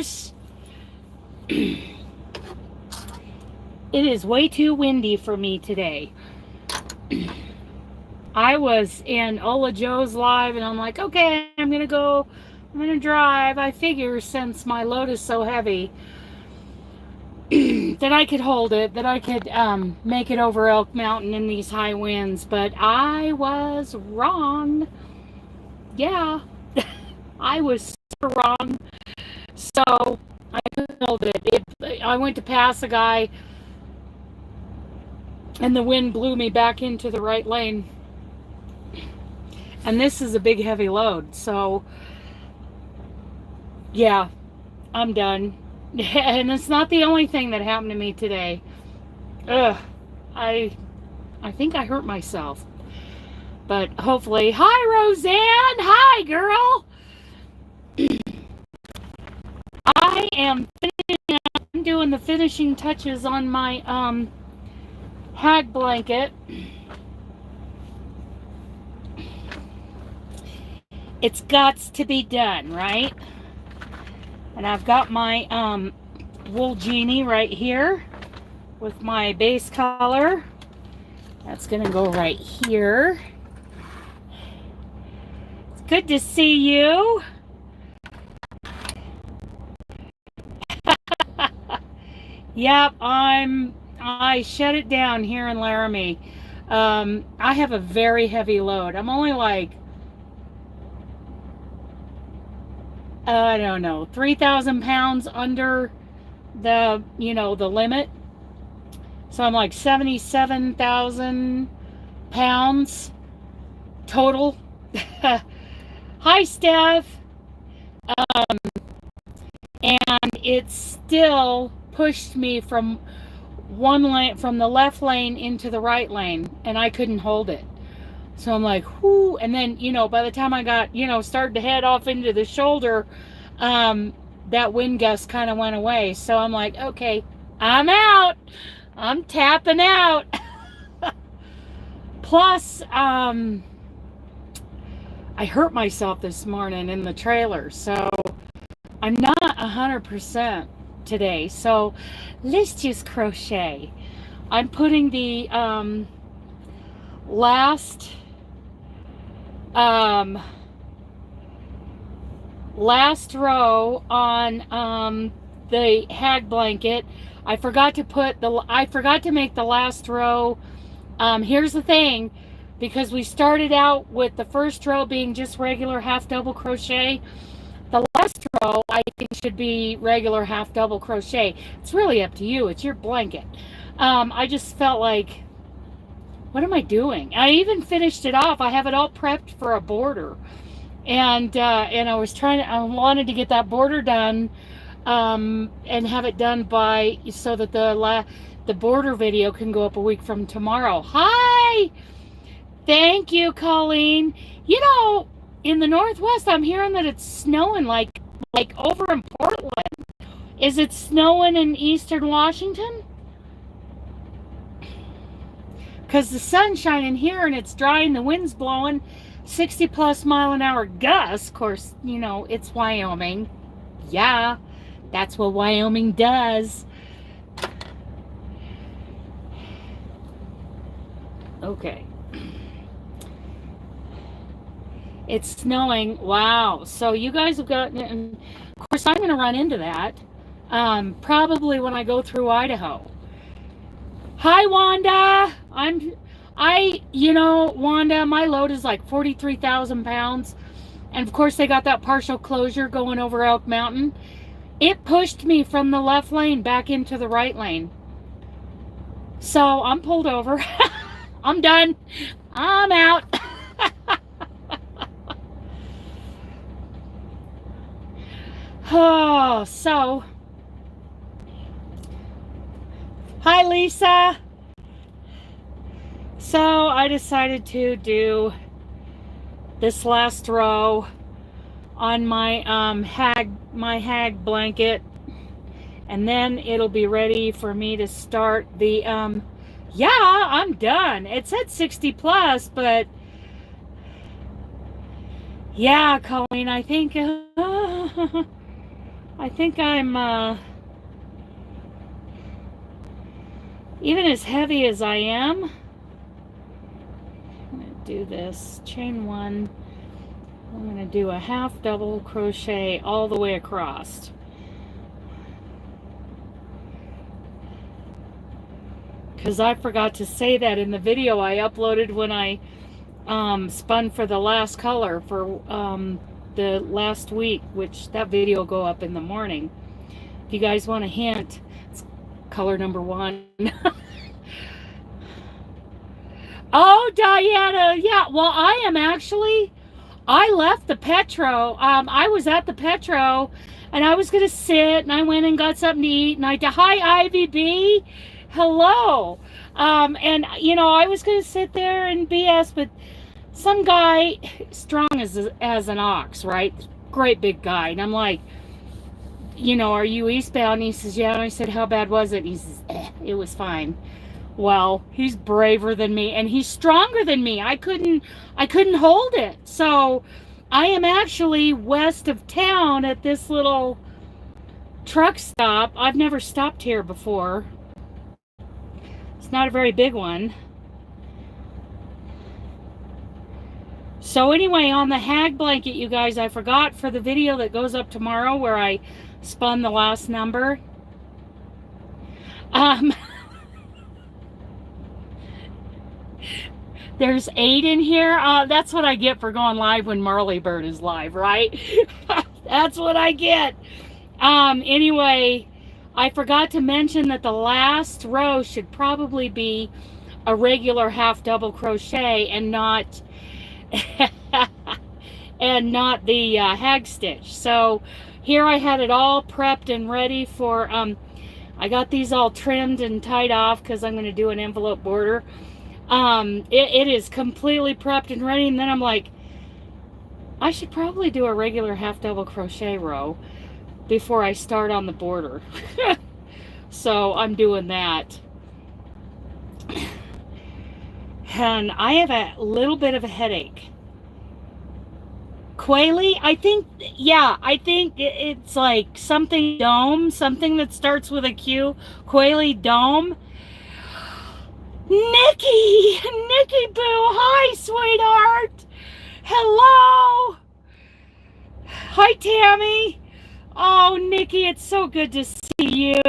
sisters. It is way too windy for me today. I was in Ola Joe's live and I'm like, okay, I'm gonna drive. I figure since my load is so heavy that I could hold it, that I could make it over Elk Mountain in these high winds, but I was wrong. Yeah, I was super wrong. So I couldn't hold it. I went to pass a guy and the wind blew me back into the right lane. And this is a big heavy load. So yeah, I'm done. And it's not the only thing that happened to me today. Ugh, I think I hurt myself. But hopefully, hi Roseanne, hi girl. I'm doing the finishing touches on my hag blanket. It's gots to be done, right? And I've got my wool genie right here with my base color. That's gonna go right here. It's good to see you. Yep, I shut it down here in Laramie. I have a very heavy load. I'm only like, I don't know, 3,000 pounds under the, the limit. So I'm like 77,000 pounds total. Hi, Steph. And it still pushed me from one lane, from the left lane into the right lane, and I couldn't hold it. So I'm like, whoo. And then, by the time I got, started to head off into the shoulder, that wind gust kind of went away. So I'm like, okay, I'm out. I'm tapping out. Plus, I hurt myself this morning in the trailer. So I'm not 100% today. So let's just crochet. I'm putting the last row on the hag blanket. I forgot to make the last row. Here's the thing, because we started out with the first row being just regular half double crochet. The last row I think should be regular half double crochet. It's really up to you. It's your blanket. I just felt like, what am I doing? I even finished it off. I have it all prepped for a border, and I wanted to get that border done, and have it done so that the border video can go up a week from tomorrow. Hi, thank you, Colleen. In the Northwest, I'm hearing that it's snowing like over in Portland. Is it snowing in Eastern Washington? Because the sun's shining here and it's dry and the wind's blowing 60 plus mile an hour gusts. Of course, it's Wyoming. Yeah, that's what Wyoming does. Okay. It's snowing. Wow. So you guys have got, and of course I'm going to run into that probably when I go through Idaho. Hi, Wanda. Wanda, my load is like 43,000 pounds. And of course they got that partial closure going over Elk Mountain. It pushed me from the left lane back into the right lane. So I'm pulled over. I'm done. I'm out. Oh, so. Hi, Lisa. So I decided to do this last row on my hag blanket, and then it'll be ready for me to start the yeah, I'm done. It said 60 plus, but yeah, Colleen, I think I think I'm even as heavy as I am. I'm going to do this. Chain 1. I'm going to do a half double crochet all the way across. Because I forgot to say that in the video I uploaded when I spun for the last color for the last week, which that video will go up in the morning. If you guys want a hint, it's color number 1. Oh, Diana, yeah, well, I am actually, I left the Petro, I was at the Petro, and I was going to sit, and I went and got something to eat, and hi, Ivy B, hello, and, you know, I was going to sit there and BS, but some guy, strong as an ox, right, great big guy, and I'm like, you know, are you eastbound? And he says, yeah, and I said, how bad was it? And he says, it was fine. Well, he's braver than me, and he's stronger than me. I couldn't hold it. So I am actually west of town at this little truck stop. I've never stopped here before. It's not a very big one. So anyway, on the hag blanket, you guys, I forgot for the video that goes up tomorrow where I spun the last number. There's 8 in here. That's what I get for going live when Marley Bird is live, right? That's what I get. Anyway, I forgot to mention that the last row should probably be a regular half double crochet and not and not the hag stitch. So here I had it all prepped and ready for I got these all trimmed and tied off because I'm going to do an envelope border. It is completely prepped and ready, and then I'm like, I should probably do a regular half double crochet row before I start on the border. So I'm doing that. And I have a little bit of a headache. Quayle, I think, yeah, I think it's like something dome, something that starts with a Q. Quayle dome. Nikki Boo, hi, sweetheart. Hello. Hi, Tammy. Oh, Nikki, it's so good to see you.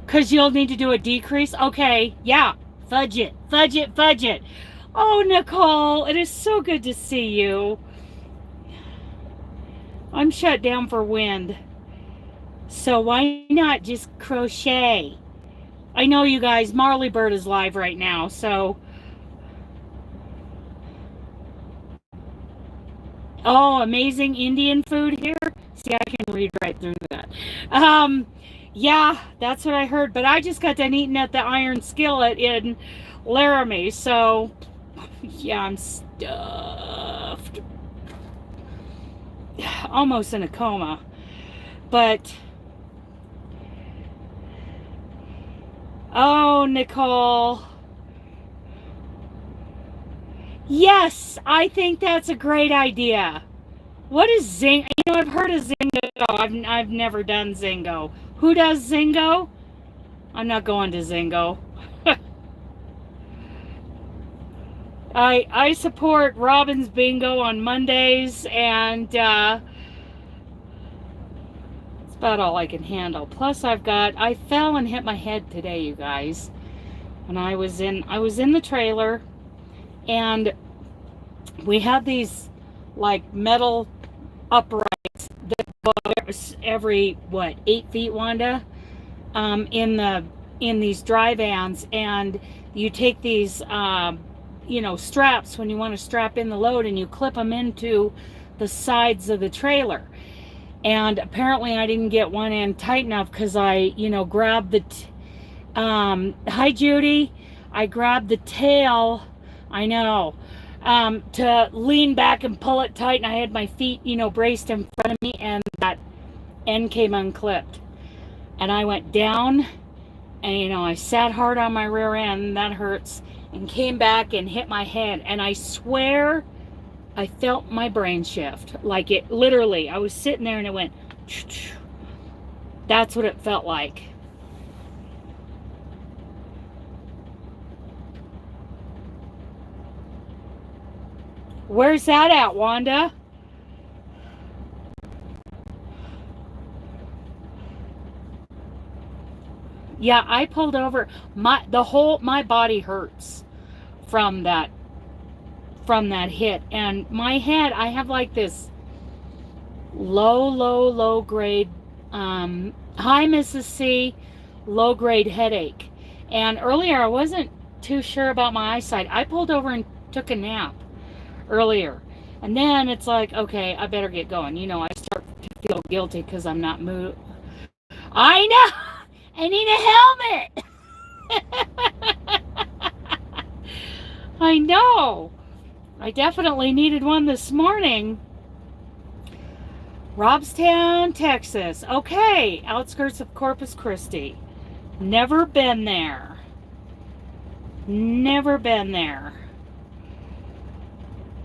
Because you'll need to do a decrease? Okay, yeah, fudge it. Oh, Nicole, it is so good to see you. I'm shut down for wind. So why not just crochet? I know you guys, Marley Bird is live right now, so. Oh, amazing Indian food here. See, I can read right through that. Yeah, that's what I heard. But I just got done eating at the Iron Skillet in Laramie, so yeah, I'm stuffed. Almost in a coma. But oh, Nicole. Yes, I think that's a great idea. What is Zingo? You know, I've heard of Zingo. I've never done Zingo. Who does Zingo? I'm not going to Zingo. I support Robin's Bingo on Mondays, and it's about all I can handle. Plus, I fell and hit my head today, you guys. When I was in the trailer, and we have these like metal uprights that go every 8 feet, Wanda, in these dry vans, and you take these you know, straps when you want to strap in the load, and you clip them into the sides of the trailer. And apparently I didn't get one end tight enough because I, you know, grabbed the hi Judy, I grabbed the tail, I know, to lean back and pull it tight, and I had my feet, you know, braced in front of me, and that end came unclipped, and I went down, and you know, I sat hard on my rear end, and that hurts, and came back and hit my head, and I swear I felt my brain shift. Like it literally, I was sitting there and it went, that's what it felt like. Where's that at, Wanda? Yeah, I pulled over. My body hurts from that hit, and my head, I have like this low grade, high Mrs. C, low grade headache. And earlier I wasn't too sure about my eyesight. I pulled over and took a nap earlier, and then it's like, okay, I better get going. You know, I start to feel guilty because I'm not moving. I know. I need a helmet. I know. I definitely needed one this morning. Robstown, Texas. Okay, outskirts of Corpus Christi. Never been there. Never been there.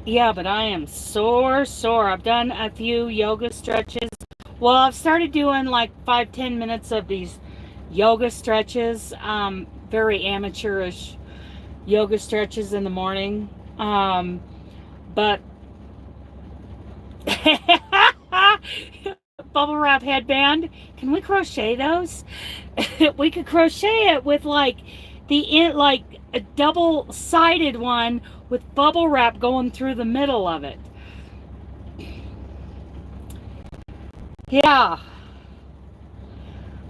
Yeah, but I am sore. I've done a few yoga stretches. Well, I've started doing like 5-10 minutes of these yoga stretches, very amateurish yoga stretches in the morning. But bubble wrap headband. Can we crochet those? We could crochet it with like like a double-sided one with bubble wrap going through the middle of it. Yeah.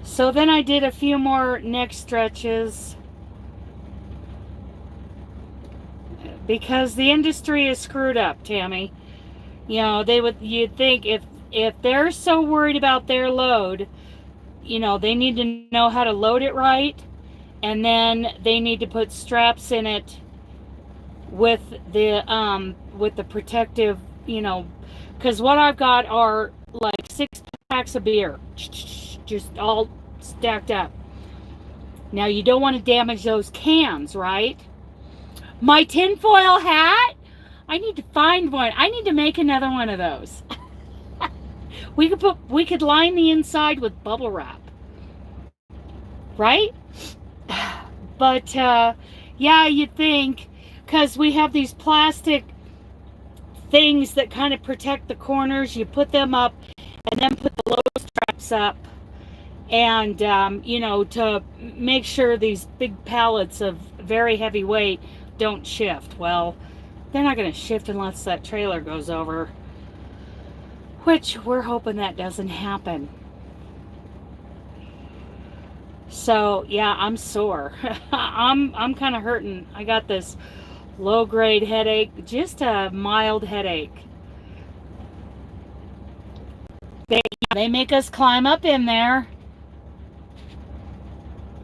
So then I did a few more neck stretches because the industry is screwed up, Tammy. You know, you'd think if they're so worried about their load, you know, they need to know how to load it right, and then they need to put straps in it with the protective, you know, because what I've got are like 6 packs of beer, just all stacked up. Now you don't want to damage those cans, right? My tinfoil hat, I need to find one. I need to make another one of those. we could line the inside with bubble wrap, right? But yeah, you'd think, because we have these plastic things that kind of protect the corners. You put them up and then put the low straps up, and you know, to make sure these big pallets of very heavy weight don't shift. Well, they're not going to shift unless that trailer goes over, which we're hoping that doesn't happen. So yeah, I'm sore. I'm kind of hurting. I got this low grade headache, just a mild headache. They make us climb up in there.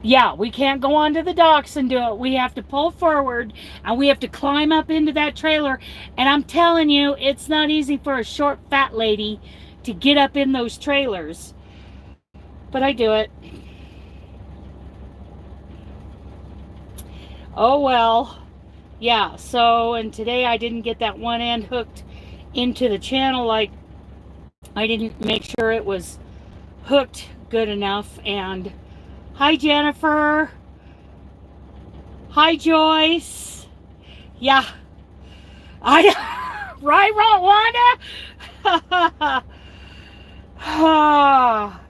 Yeah, we can't go onto the docks and do it. We have to pull forward and we have to climb up into that trailer. And I'm telling you, it's not easy for a short, fat lady to get up in those trailers. But I do it. Oh well. Yeah, so, and today I didn't get that one end hooked into the channel. Like, I didn't make sure it was hooked good enough. And hi, Jennifer. Hi, Joyce. Yeah. Right, Wanda?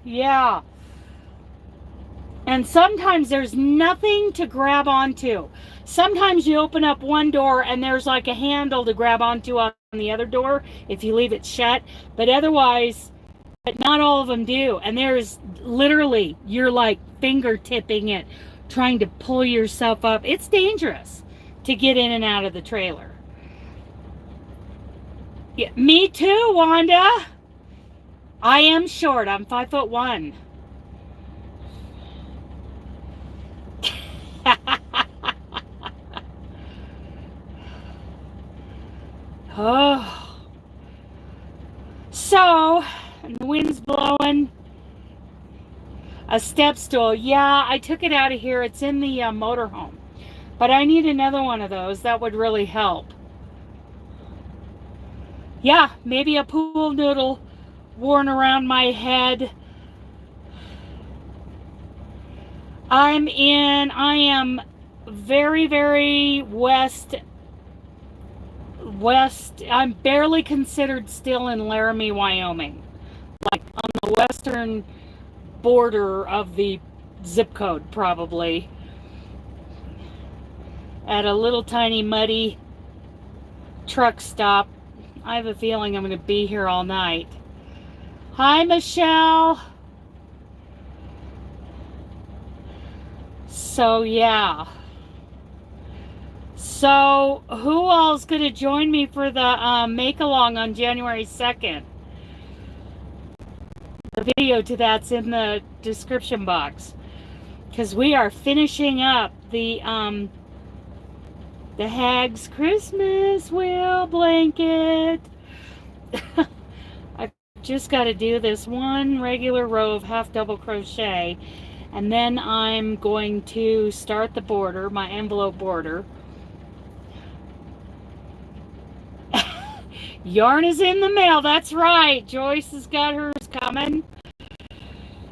Yeah. And sometimes there's nothing to grab onto. Sometimes you open up one door and there's like a handle to grab onto on the other door if you leave it shut. But otherwise, but not all of them do. And there's literally, you're like fingertipping it, trying to pull yourself up. It's dangerous to get in and out of the trailer. Yeah, me too, Wanda. I am short. I'm 5'1". Oh. So, the wind's blowing. A step stool. Yeah, I took it out of here. It's in the motorhome. But I need another one of those. That would really help. yeah, maybe a pool noodle worn around my head. I am very, very west. I'm barely considered still in Laramie, Wyoming. Like on the western border of the zip code, probably. At a little tiny muddy truck stop. I have a feeling I'm going to be here all night. Hi, Michelle. So, yeah. So, who all's going to join me for the make-along on January 2nd? The video to that's in the description box. Because we are finishing up the Hag's Christmas wheel blanket. I've just got to do this one regular row of half double crochet, and then I'm going to start the border, my envelope border. Yarn is in the mail, that's right. Joyce has got hers coming.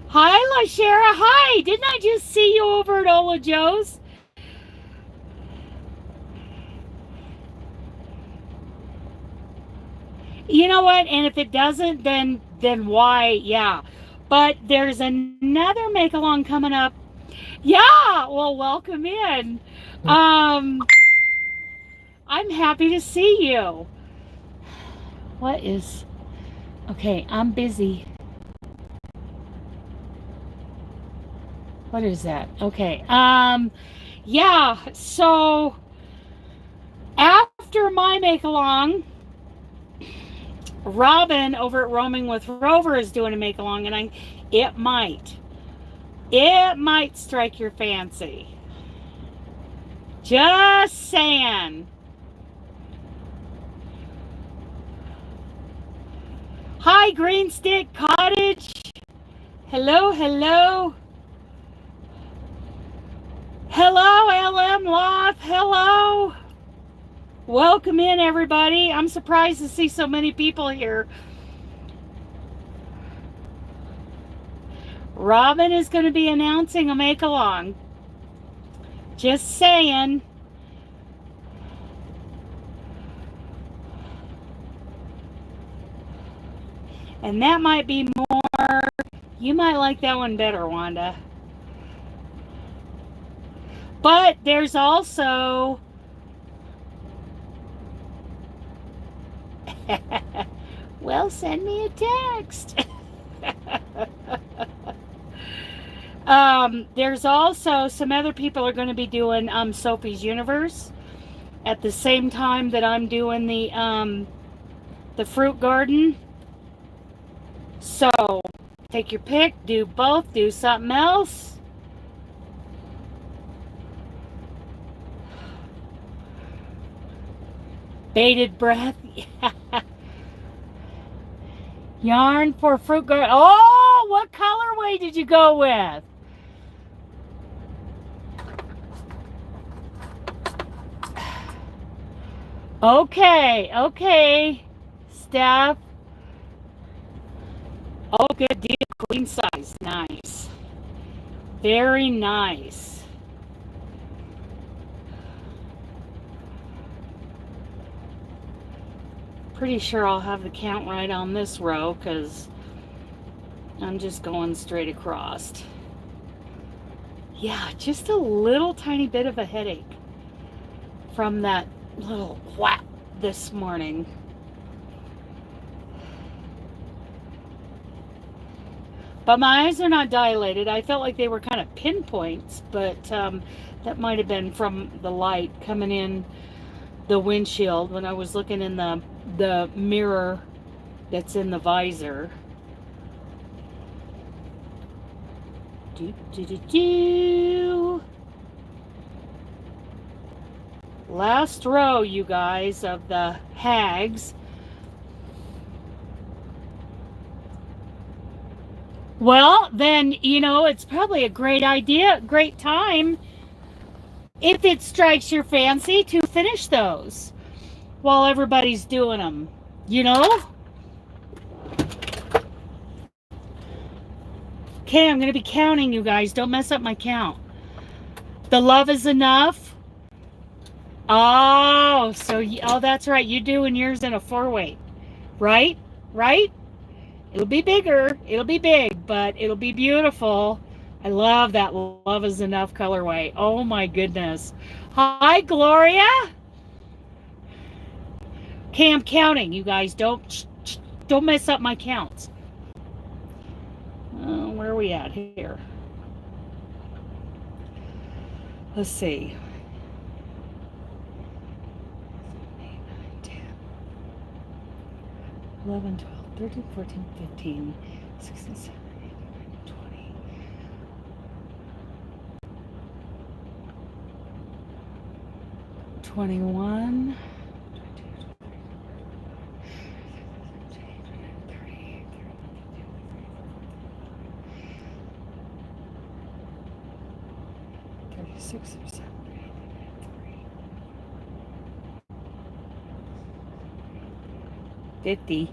Hi, LaShara. Hi, didn't I just see you over at Ola Joe's? You know what? And if it doesn't, then why? Yeah. But there's another make-along coming up. Yeah. Well, welcome in. I'm happy to see you. What is... Okay, I'm busy. What is that? Okay. Yeah. So after my make-along, Robin over at Roaming with Rover is doing a make-along, and it might strike your fancy. Just saying. Hi, Green Stick Cottage. Hello, hello. Hello, LM Loth. Hello. Welcome in, everybody. I'm surprised to see so many people here. Robin is going to be announcing a make-along. Just saying. And that might be more... You might like that one better, Wanda. But there's also... Well, send me a text. There's also some other people are going to be doing Sophie's Universe at the same time that I'm doing the fruit garden. So take your pick, do both, do something else. Bated breath. Yarn for fruit garden. Oh, what colorway did you go with? Okay, Steph. Oh, good deal, queen size, nice. Very nice. Pretty sure I'll have the count right on this row because I'm just going straight across. Yeah, just a little tiny bit of a headache from that little whap this morning. But my eyes are not dilated. I felt like they were kind of pinpoints, but that might have been from the light coming in the windshield when I was looking in the mirror that's in the visor. Last row, you guys, of the Hags. Well, then, you know, it's probably a great idea, great time, if it strikes your fancy, to finish those while everybody's doing them. You know? Okay, I'm going to be counting, you guys. Don't mess up my count. The love is enough. Oh, so, oh, that's right. You're doing yours in a 4-weight. Right? Right? It'll be bigger. It'll be big, but it'll be beautiful. I love that love is enough colorway. Oh my goodness. Hi, Gloria. Okay, I'm counting, you guys. Don't mess up my counts. Where are we at here? Let's see. 11, 12, 13, 14, 15, 16, 17, 18, 19, 20, 21, 36, 37, 50.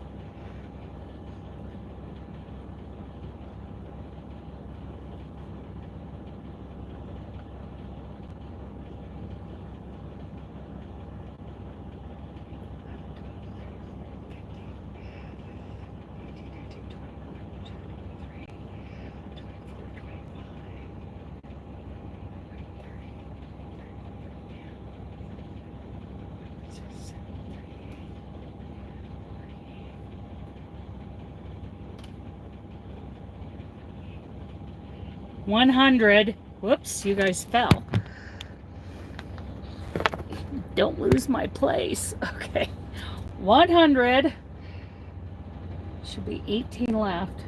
$100. Whoops, you guys fell. Don't lose my place. Okay. 100. Should be 18 left.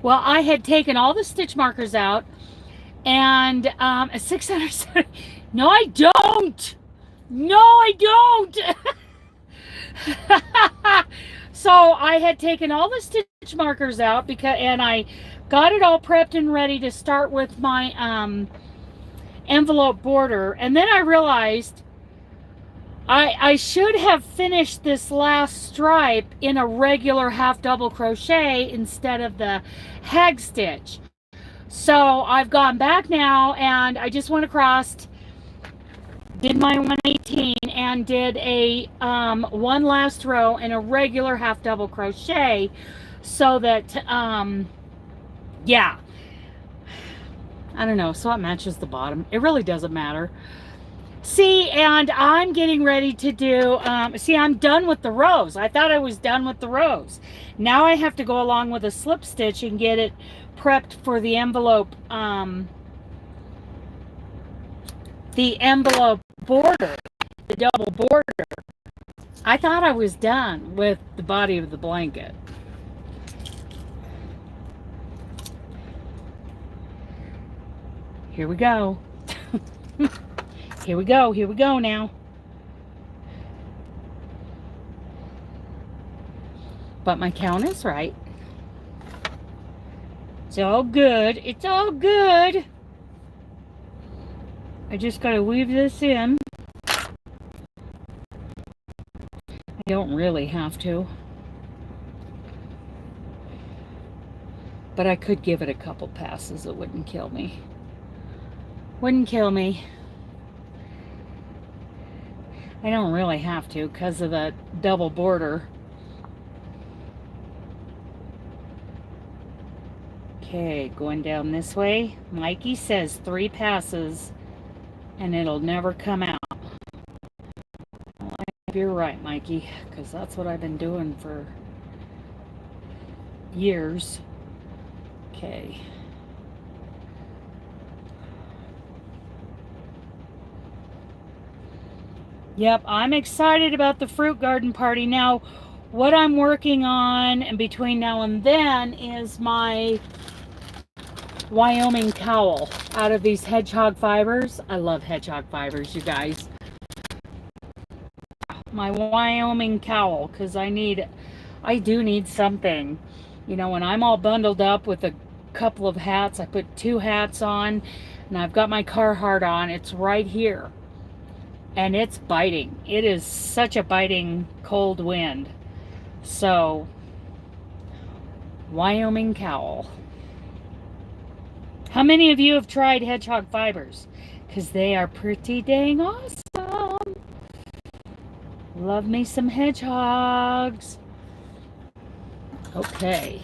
Well, I had taken all the stitch markers out and 600. No, I don't. No, I don't. So I had taken all the stitch markers out and I got it all prepped and ready to start with my envelope border. And then I realized I should have finished this last stripe in a regular half double crochet instead of the hag stitch. So I've gone back now and I just went across, did my 118 and did a one last row in a regular half double crochet so that yeah, I don't know, so it matches the bottom. It really doesn't matter. See, and I'm getting ready to do see, I'm done with the rows. I thought I was done with the rows. Now I have to go along with a slip stitch and get it prepped for the envelope border, the double border. I thought I was done with the body of the blanket. Here we go. Here we go. Here we go now. But my count is right. It's all good. It's all good. I just got to weave this in. I don't really have to. But I could give it a couple passes. It wouldn't kill me. Wouldn't kill me. I don't really have to because of the double border. Okay, going down this way. Mikey says 3 passes and it'll never come out. Well, you're right, Mikey, because that's what I've been doing for years. Okay. Yep, I'm excited about the fruit garden party. Now, what I'm working on and between now and then is my Wyoming cowl out of these hedgehog fibers. I love hedgehog fibers, you guys. My Wyoming cowl, because I do need something You know, when I'm all bundled up with a couple of hats, I put 2 hats on, and I've got my Carhartt on. It's right here. And it's biting. It is such a biting cold wind. So, Wyoming cowl. How many of you have tried hedgehog fibers? Because they are pretty dang awesome. Love me some hedgehogs. Okay.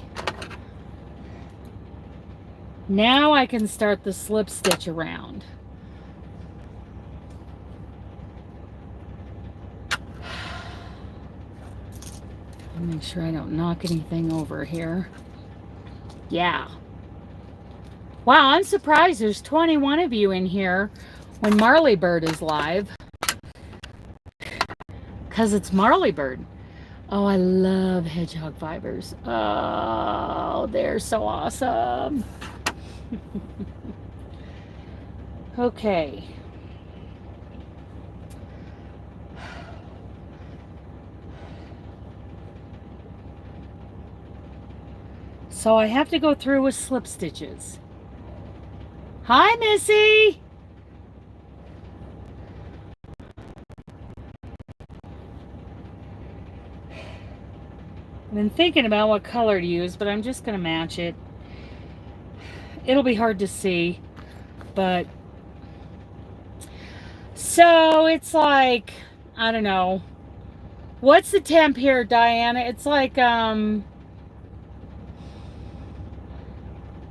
Now I can start the slip stitch around. Make sure I don't knock anything over here. Yeah. Wow, I'm surprised there's 21 of you in here when Marley Bird is live. Because it's Marley Bird. Oh, I love hedgehog fibers. Oh, they're so awesome. Okay. So I have to go through with slip stitches. Hi, Missy. I've been thinking about what color to use, but I'm just going to match it. It'll be hard to see, but so it's like, I don't know. What's the temp here, Diana? It's like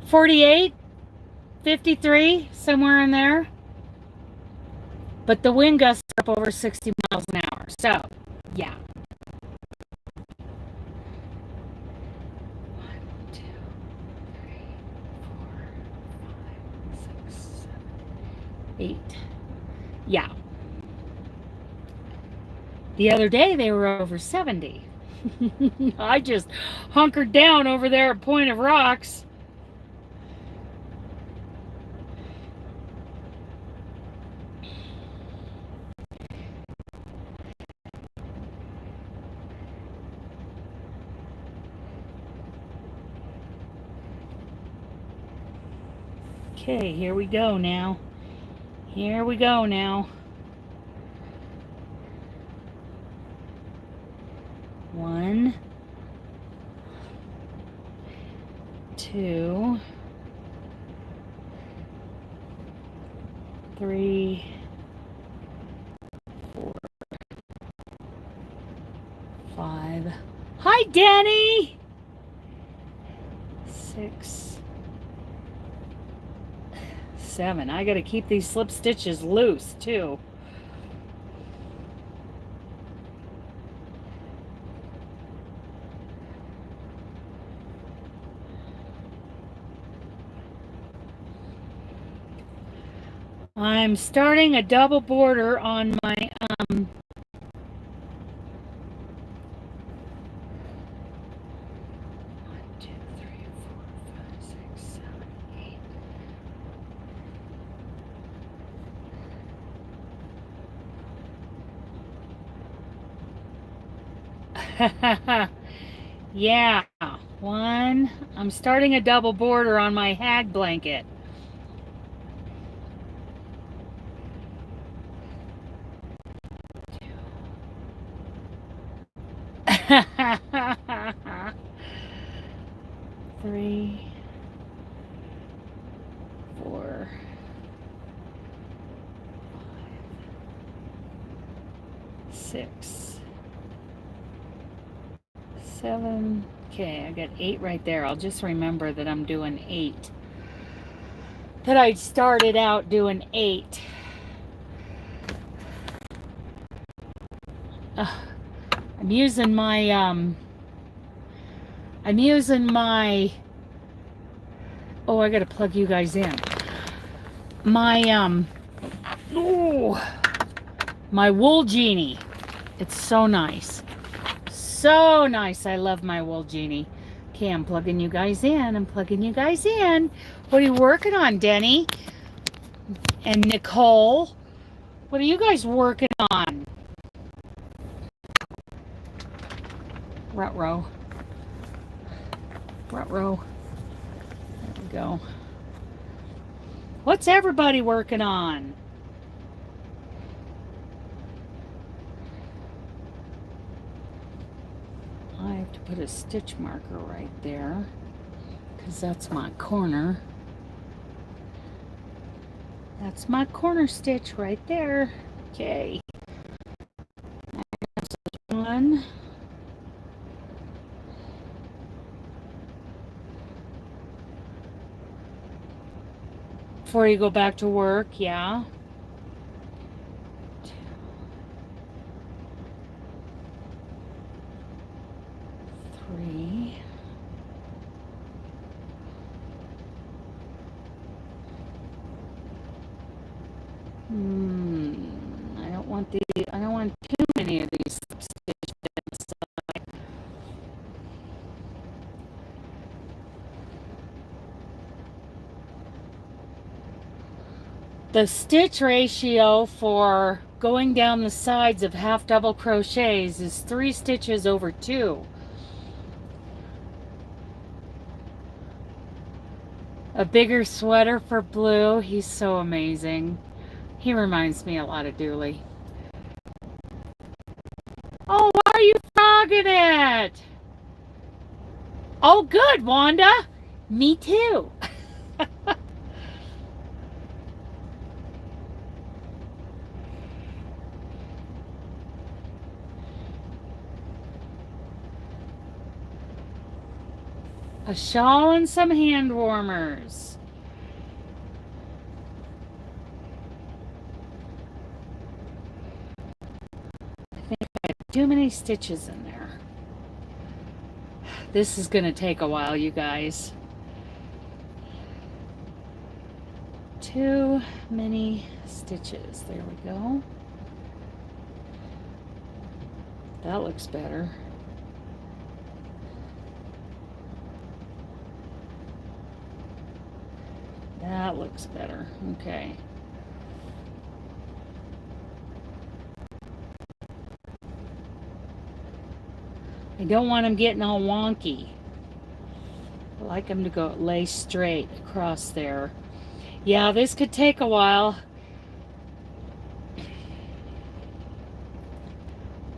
48, 53, somewhere in there. But the wind gusts are up over 60 miles an hour. So, yeah. 1, 2, 3, 4, 5, 6, 7, 8. Yeah. The other day they were over 70. I just hunkered down over there at Point of Rocks. Okay, here we go now. Here we go now. 1, 2, 3, 4, 5. Hi, Deni. 6, 7. I got to keep these slip stitches loose too. I'm starting a double border on my 1, 2, 3, 4, 5, 6, 7, 8. Yeah, 1. I'm starting a double border on my hag blanket. Three, 4, 5, 6, 7. Okay, I got 8 right there. I'll just remember that I'm doing 8. That I started out doing 8. I'm using my oh, I gotta plug you guys in. My my wool genie. It's so nice. So nice. I love my wool genie. Okay, I'm plugging you guys in. I'm plugging you guys in. What are you working on, Deni? And Nicole? What are you guys working on? Ruh-roh. Front row. There we go. What's everybody working on? I have to put a stitch marker right there because that's my corner. That's my corner stitch right there. Okay. That's one. Before you go back to work, yeah. 2, 3. I don't want too many of these stitches inside. The stitch ratio for going down the sides of half double crochets is 3 stitches over 2. A bigger sweater for Blue. He's so amazing. He reminds me a lot of Dooley. Oh, why are you frogging it? Oh, good, Wanda. Me too. A shawl and some hand warmers. I think I have too many stitches in there. This is going to take a while, you guys. Too many stitches. There we go. That looks better. That looks better. Okay. I don't want them getting all wonky. I like them to go lay straight across there. Yeah, this could take a while.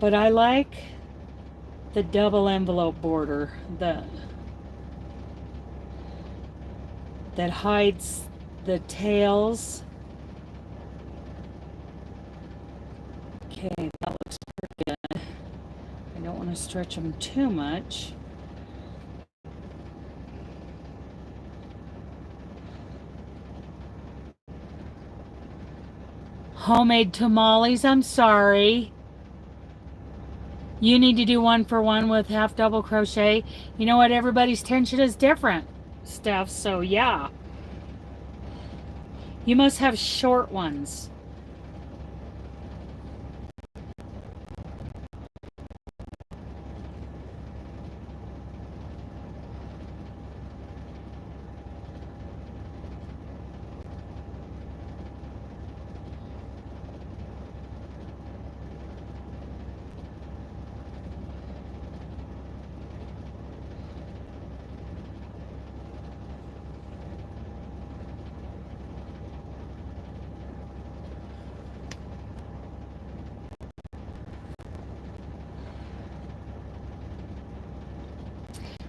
But I like the double envelope border that hides the tails. Okay, that looks pretty good. I don't want to stretch them too much. Homemade tamales, I'm sorry. You need to do 1-for-1 with half double crochet. You know what? Everybody's tension is different, Steph, so yeah. You must have short ones.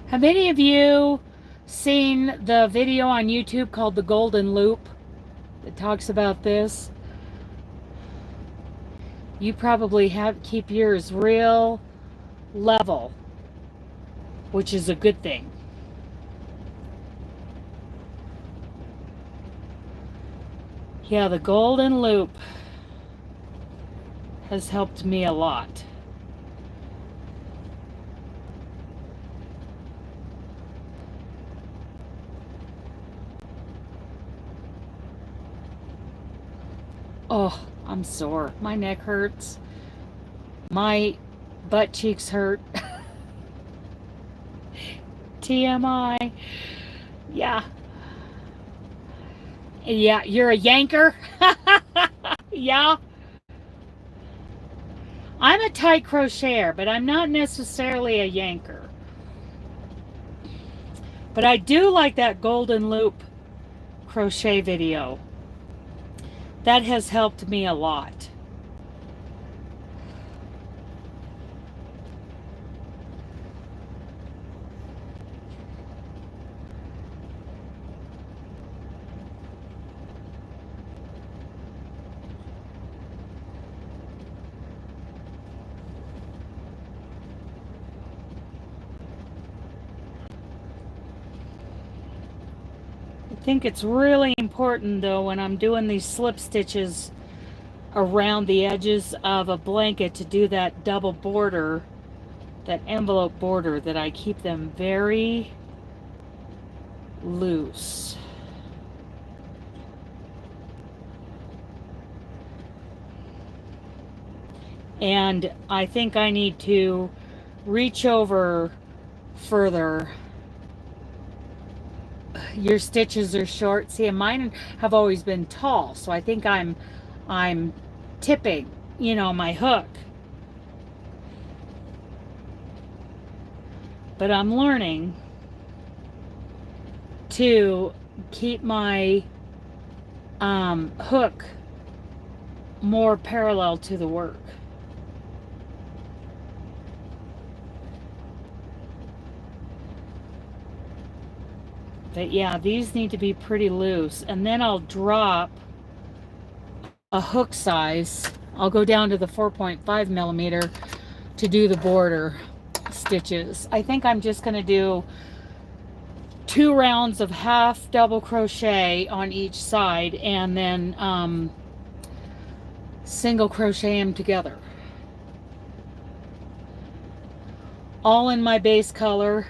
Have any of you seen the video on YouTube called The Golden Loop that talks about this? You probably keep yours real level, which is a good thing. Yeah, the Golden Loop has helped me a lot. Oh, I'm sore. My neck hurts. My butt cheeks hurt. TMI. Yeah. Yeah, you're a yanker? Yeah. I'm a tight crocheter, but I'm not necessarily a yanker. But I do like that golden loop crochet video. That has helped me a lot. I think it's really important though when I'm doing these slip stitches around the edges of a blanket to do that double border, that envelope border, that I keep them very loose. And I think I need to reach over further. Your stitches are short. See, and mine have always been tall, so I think I'm tipping, you know, my hook. But I'm learning to keep my hook more parallel to the work. But yeah, these need to be pretty loose. And then I'll drop a hook size. I'll go down to the 4.5 millimeter to do the border stitches. I think I'm just going to do 2 rounds of half double crochet on each side, and then single crochet them together. All in my base color.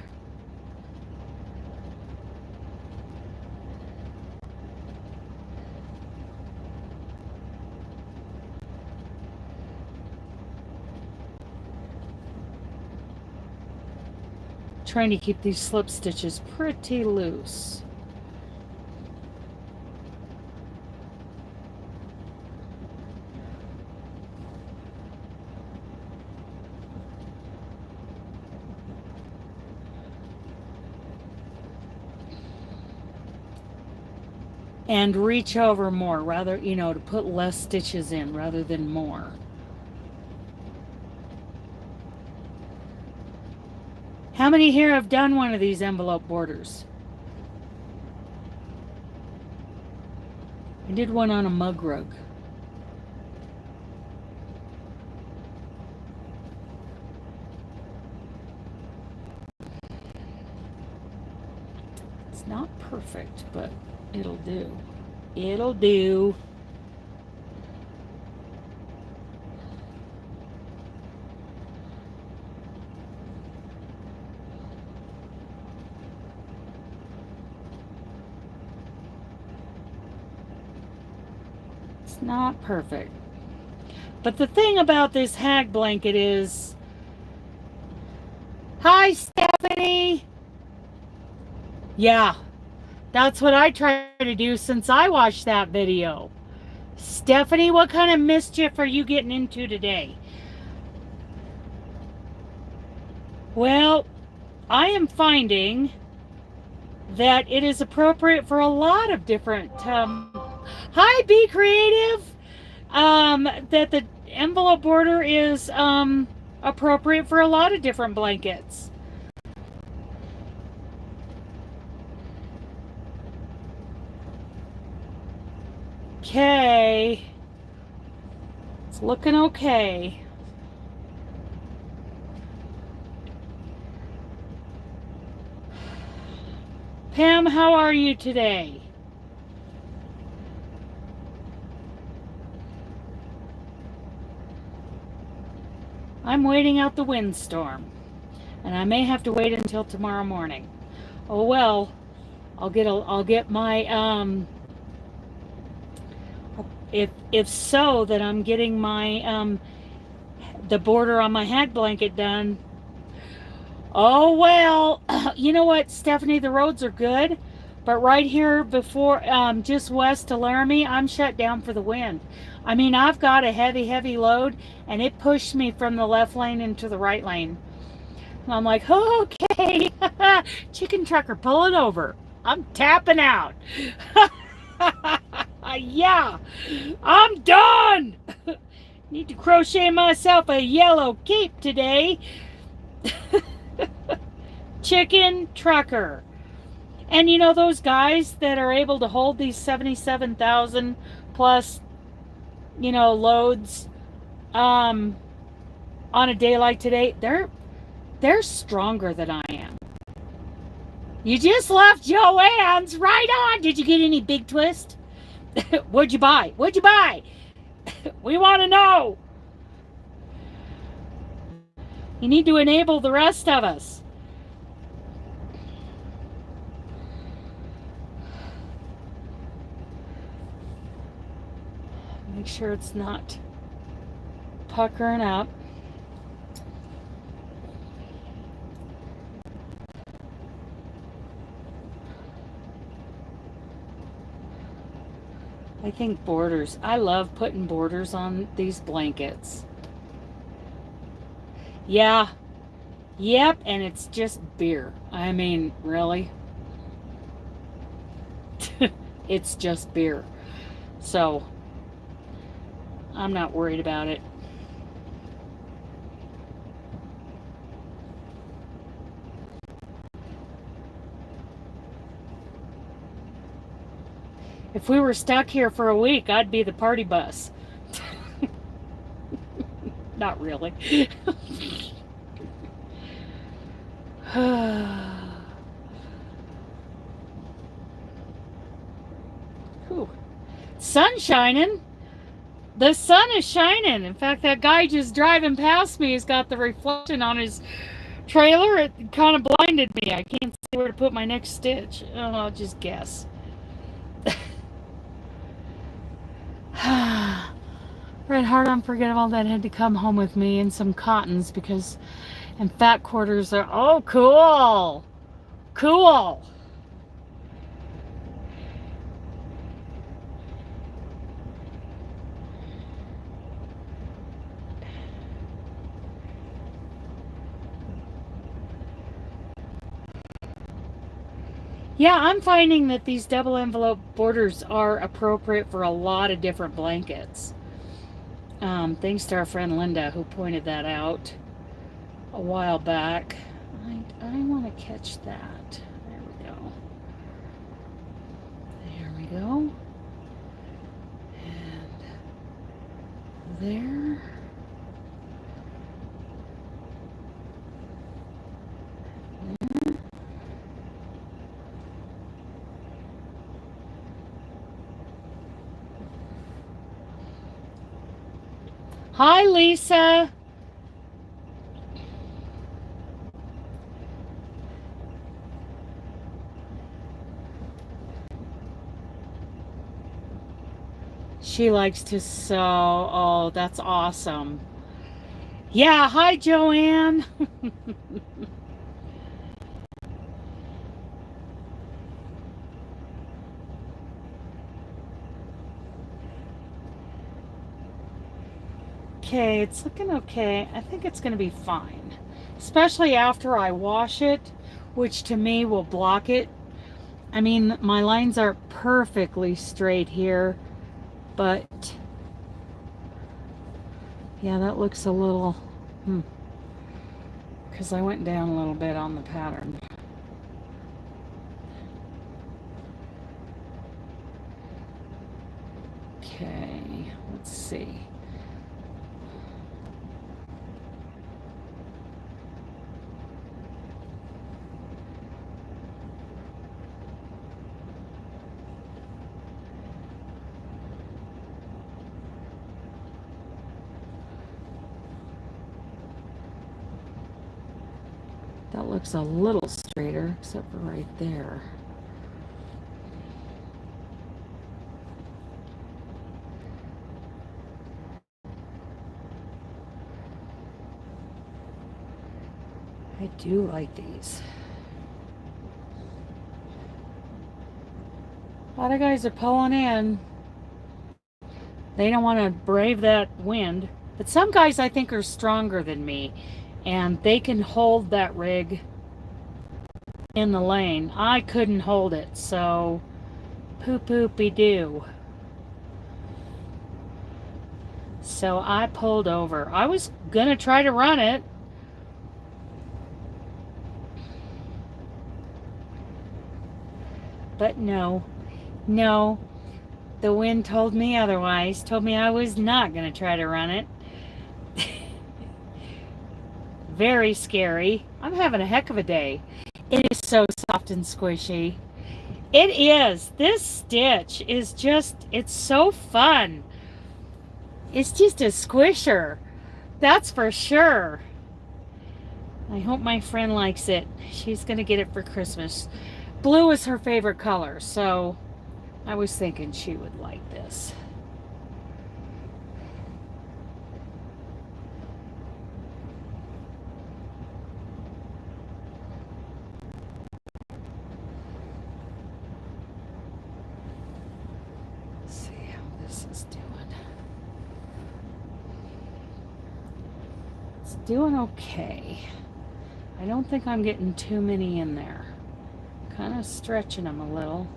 Trying to keep these slip stitches pretty loose. And reach over more, rather, you know, to put less stitches in rather than more. How many here have done one of these envelope borders? I did one on a mug rug. It's not perfect, but it'll do. It'll do. Not perfect. But the thing about this hag blanket is, hi Stephanie. Yeah, that's what I try to do since I watched that video. Stephanie, what kind of mischief are you getting into today? Well, I am finding that it is appropriate for a lot of different hi, Be Creative. That the envelope border is appropriate for a lot of different blankets. Okay. It's looking okay. Pam, how are you today? I'm waiting out the windstorm, and I may have to wait until tomorrow morning. Oh well, I'll get my if so that I'm getting my the border on my hag blanket done. Oh well, you know what, Stephanie, the roads are good, but right here before just west of Laramie, I'm shut down for the wind. I mean, I've got a heavy load, and it pushed me from the left lane into the right lane. And I'm like, oh, okay. Chicken trucker, pull it over. I'm tapping out. Yeah, I'm done. Need to crochet myself a yellow cape today. Chicken trucker. And you know those guys that are able to hold these 77,000 plus, you know, loads on a day like today, they're stronger than I am. You just left Joanne's. Right on. Did you get any big twist? What'd you buy? What'd you buy? We want to know. You need to enable the rest of us. Make sure it's not puckering up. I think borders. I love putting borders on these blankets. Yeah. Yep, and it's just beer. I mean, really? It's just beer. So, I'm not worried about it. If we were stuck here for a week, I'd be the party bus. Not really. Sun shining. The sun is shining. In fact, that guy just driving past me has got the reflection on his trailer. It kind of blinded me. I can't see where to put my next stitch. Oh, I'll just guess. Bernhardt Unforgettable that had to come home with me and some cottons because and fat quarters are oh cool. Cool. Yeah, I'm finding that these double envelope borders are appropriate for a lot of different blankets. Thanks to our friend Linda who pointed that out a while back. I want to catch that. There we go. There we go. And there. Hi, Lisa. She likes to sew. Oh, that's awesome. Yeah, hi, Joanne. Okay, it's looking okay. I think it's going to be fine, especially after I wash it, which to me will block it. I mean, my lines are perfectly straight here, but yeah, that looks a little, because I went down a little bit on the pattern. Okay, let's see. That looks a little straighter, except for right there. I do like these. A lot of guys are pulling in. They don't want to brave that wind. But some guys I think are stronger than me. And they can hold that rig in the lane. I couldn't hold it, so poopy-doo. So I pulled over. I was gonna try to run it. But no, the wind told me otherwise, told me I was not gonna try to run it. Very scary. I'm having a heck of a day. It is so soft and squishy. It is. This stitch is just, it's so fun. It's just a squisher. That's for sure. I hope my friend likes it. She's going to get it for Christmas. Blue is her favorite color, so I was thinking she would like this. Doing okay. I don't think I'm getting too many in there. Kind of stretching them a little.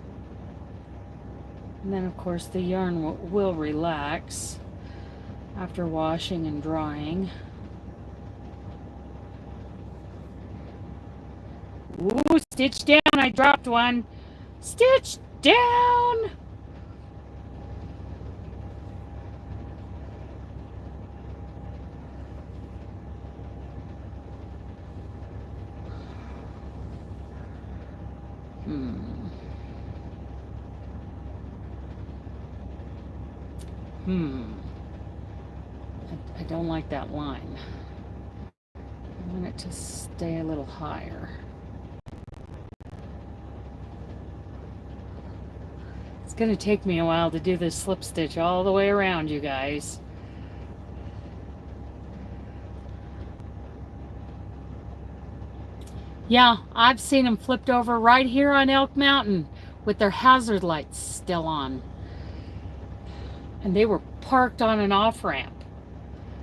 And then of course the yarn will relax after washing and drying. Ooh, stitch down. I dropped one. Stitch down. I don't like that line. I want it to stay a little higher. It's going to take me a while to do this slip stitch all the way around, you guys. Yeah, I've seen them flipped over right here on Elk Mountain with their hazard lights still on. And they were parked on an off-ramp.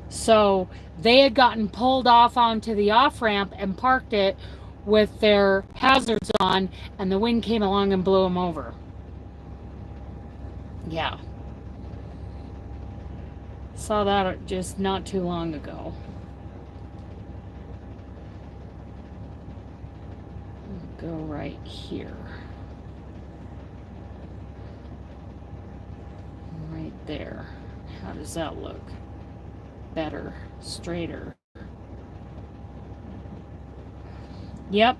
So they had gotten pulled off onto the off-ramp and parked it with their hazards on, and the wind came along and blew them over. Yeah. Saw that just not too long ago. Go right here. Right there. How does that look? Better, straighter. Yep.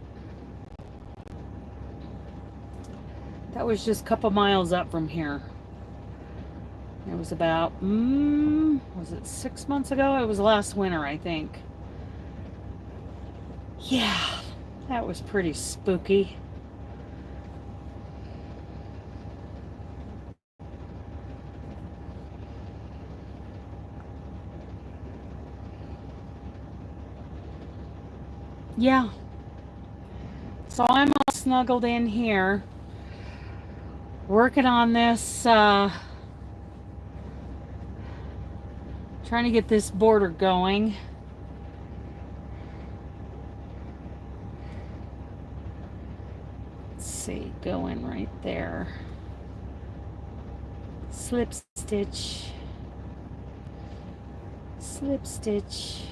That was just a couple miles up from here. It was about, was it 6 months ago? It was last winter, I think. Yeah, that was pretty spooky. Yeah. So I'm all snuggled in here, working on this, trying to get this border going. Let's see, going right there. Slip stitch. Slip stitch.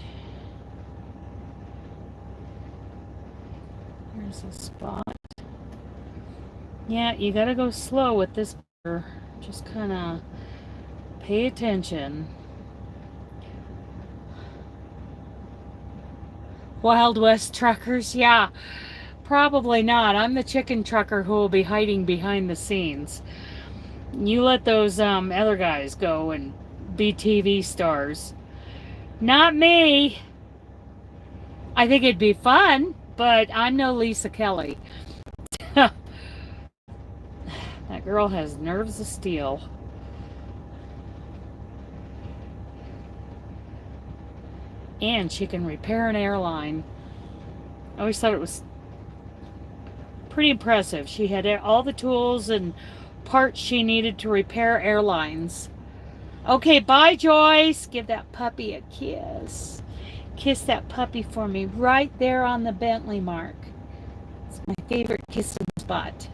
There's a spot. Yeah, you gotta go slow with this border. Just kind of pay attention. Wild West truckers? Yeah, probably not. I'm the chicken trucker who will be hiding behind the scenes. You let those other guys go and be TV stars. Not me. I think it'd be fun, but I'm no Lisa Kelly. That girl has nerves of steel. And she can repair an airline. I always thought it was pretty impressive. She had all the tools and parts she needed to repair airlines. Okay, bye, Joyce. Give that puppy a kiss. Kiss that puppy for me right there on the Bentley mark. It's My favorite kissing spot.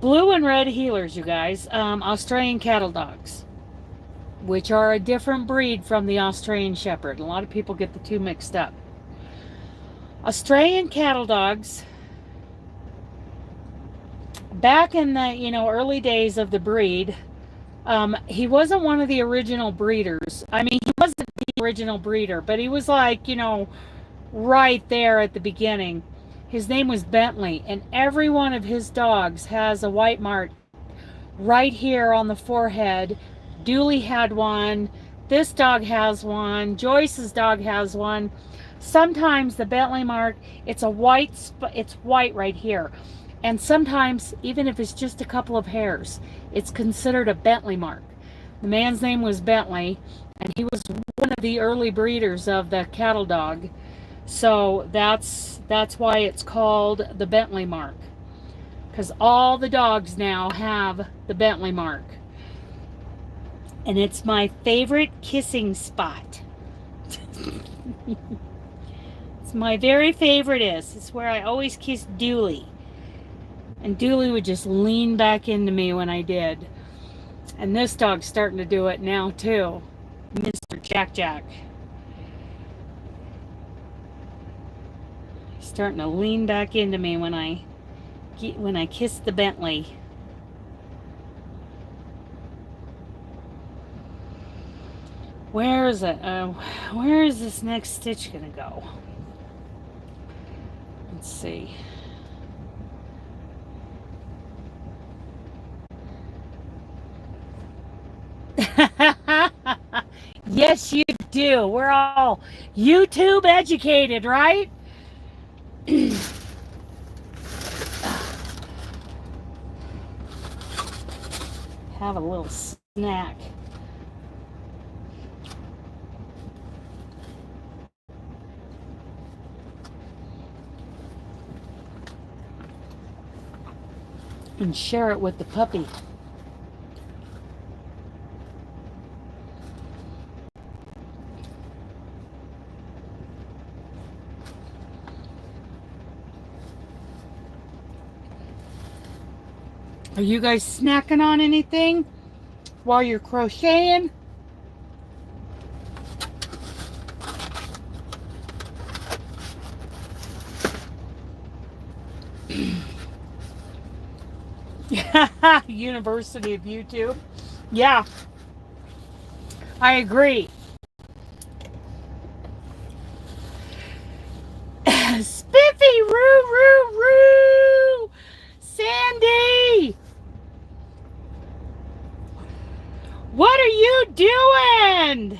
Blue and red heelers, you guys. Australian cattle dogs, which are a different breed from the Australian Shepherd. A lot of people get the two mixed up. Australian cattle dogs, back in the early days of the breed, he wasn't one of the original breeders. I mean, he wasn't the original breeder, but he was like, right there at the beginning. His name was Bentley, and every one of his dogs has a white mark right here on the forehead. Dooley had one. This dog has one. Joyce's dog has one. Sometimes the Bentley mark, it's white right here. And sometimes, even if it's just a couple of hairs, it's considered a Bentley mark. The man's name was Bentley, and he was one of the early breeders of the cattle dog. So that's why it's called the Bentley mark. Because all the dogs now have the Bentley mark. And it's my favorite kissing spot. It's my very favorite is. It's where I always kiss Dooley. And Dooley would just lean back into me when I did. And this dog's starting to do it now too. Mr. Jack Jack. He's starting to lean back into me when I kiss the Bentley. Where is it? Where is this next stitch gonna go? Let's see. Yes, you do. We're all YouTube educated, right? Have a little snack. And share it with the puppy. Are you guys snacking on anything while you're crocheting? University of YouTube. Yeah, I agree. Spiffy, roo, roo, roo. Sandy, what are you doing?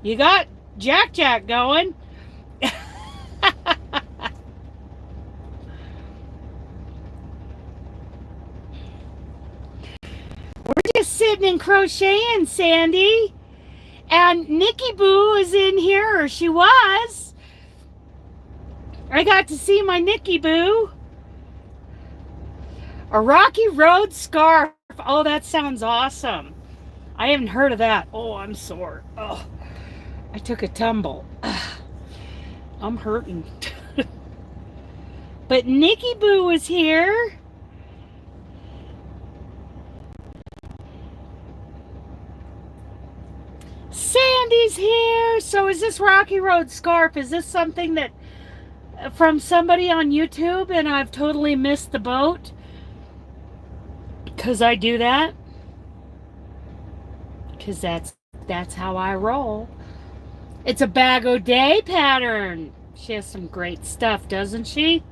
You got Jack Jack going. We're just sitting and crocheting, Sandy. And Nikki Boo is in here, or she was. I got to see my Nikki Boo. A Rocky Road scarf. Oh, that sounds awesome. I haven't heard of that. Oh, I'm sore. Oh, I took a tumble. I'm hurting. But Nikki Boo is here. Sandy's here. So is this Rocky Road scarf? Is this something that from somebody on YouTube and I've totally missed the boat? Because I do that. Because that's how I roll. It's a bag-o-day pattern. She has some great stuff, doesn't she?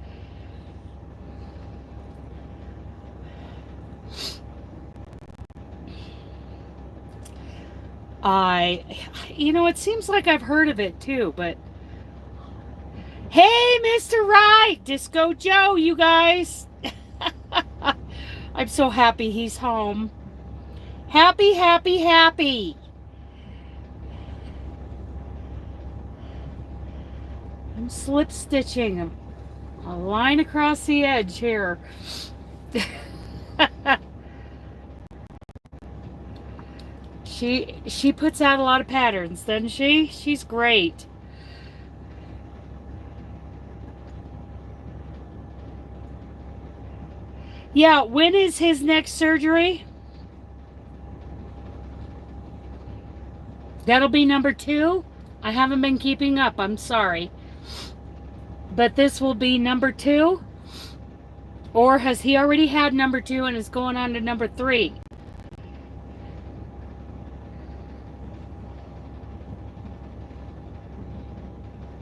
It seems like I've heard of it too, but hey, Mr. Right, Disco Joe, you guys. I'm so happy he's home. Happy, happy, happy. I'm slip stitching a line across the edge here. She puts out a lot of patterns, doesn't she? She's great. Yeah, when is his next surgery? That'll be number 2. I haven't been keeping up. I'm sorry. But this will be number 2? Or has he already had number 2 and is going on to number 3?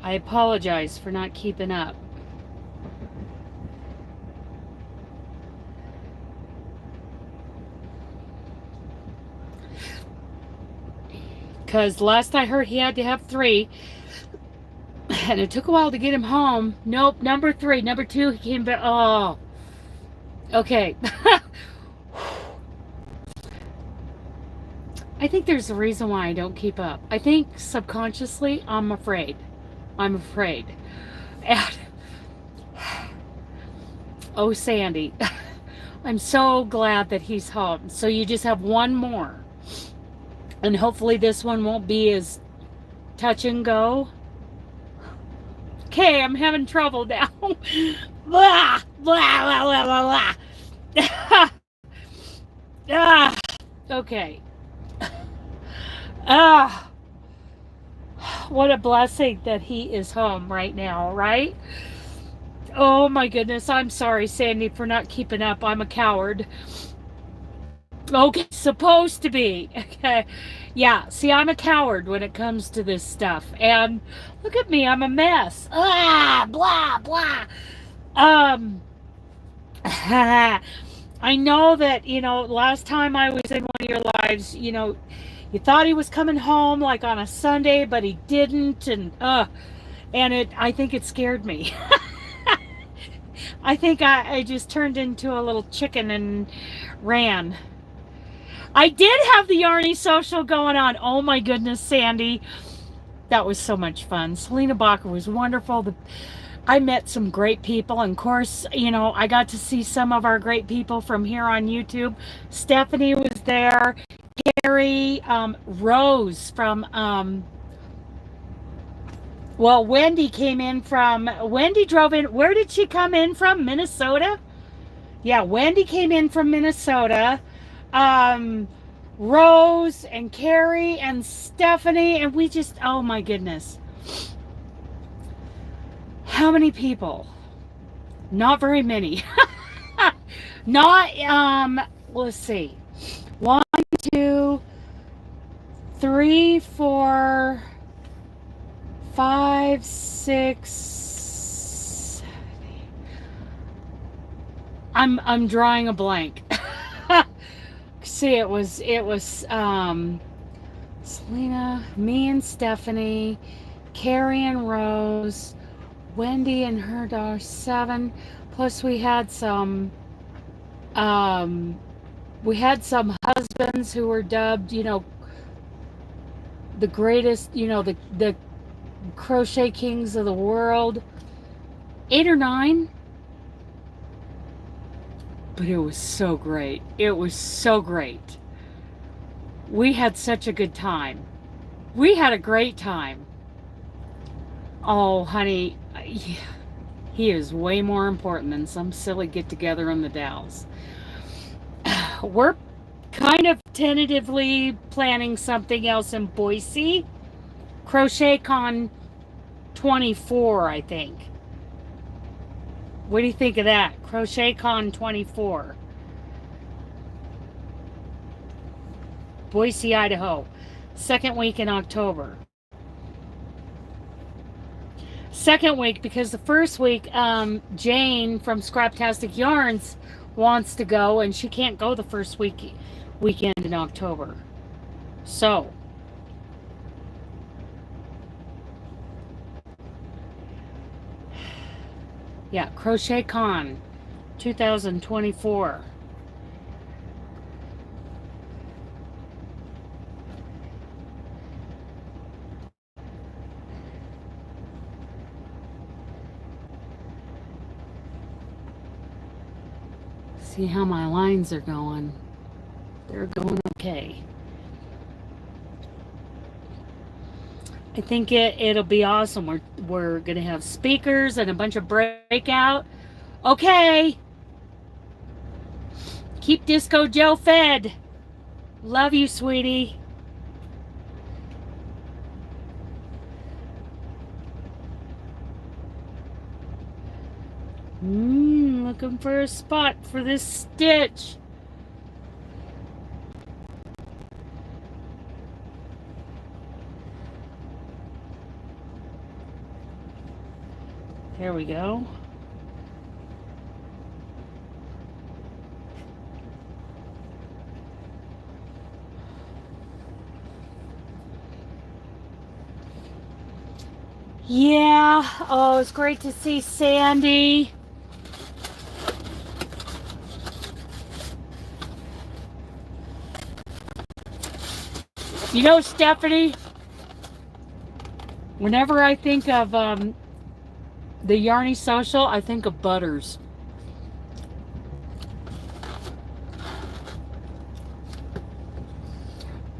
I apologize for not keeping up. Because last I heard he had to have 3. And it took a while to get him home. Nope, number 3. Number 2, he came back. Oh. Okay. I think there's a reason why I don't keep up. I think subconsciously I'm afraid. I'm afraid. And, oh, Sandy. I'm so glad that he's home. So you just have one more. And hopefully this one won't be as touch and go. Okay, I'm having trouble now. Blah, blah, blah, blah, blah, blah. Okay. What a blessing that he is home right now, right? Oh my goodness, I'm sorry, Sandy, for not keeping up. I'm a coward. Okay, supposed to be. Okay. Yeah, see, I'm a coward when it comes to this stuff. And look at me, I'm a mess. Blah, blah. I know that, last time I was in one of your lives, you thought he was coming home like on a Sunday, but he didn't. And I think it scared me. I think I just turned into a little chicken and ran. I did have the Yarny social going on. Oh my goodness, Sandy. That was so much fun. Selena Bacher was wonderful. I met some great people. And of course, I got to see some of our great people from here on YouTube. Stephanie was there. Carrie, Rose from, Wendy came in from, Wendy drove in. Where did she come in from? Minnesota? Yeah, Wendy came in from Minnesota. Rose and Carrie and Stephanie, and we just, oh my goodness. How many people? Not very many. Not, let's see. 1, 2, 3, 4, 5, 6. I'm drawing a blank. See, it was Selena, me and Stephanie, Carrie and Rose, Wendy and her daughter, 7. Plus we had some husbands who were dubbed, the greatest, the crochet kings of the world. 8 or 9. But it was so great. It was so great. We had such a good time. We had a great time. Oh, honey, he is way more important than some silly get-together in the Dalles. We're kind of tentatively planning something else in Boise. Crochet Con 24, I think. What do you think of that? Crochet Con 24. Boise, Idaho. Second week in October. Second week because the first week, Jane from Scraptastic Yarns wants to go, and she can't go the first weekend in October. So, yeah, Crochet Con 2024. See how my lines are going. They're going okay. I think it'll be awesome. We're gonna have speakers and a bunch of breakout. Okay. Keep Disco Joe fed. Love you, sweetie. Looking for a spot for this stitch. There we go. Yeah. Oh, it's great to see Sandy. You know, Stephanie, whenever I think of the Yarny Social, I think of Butters.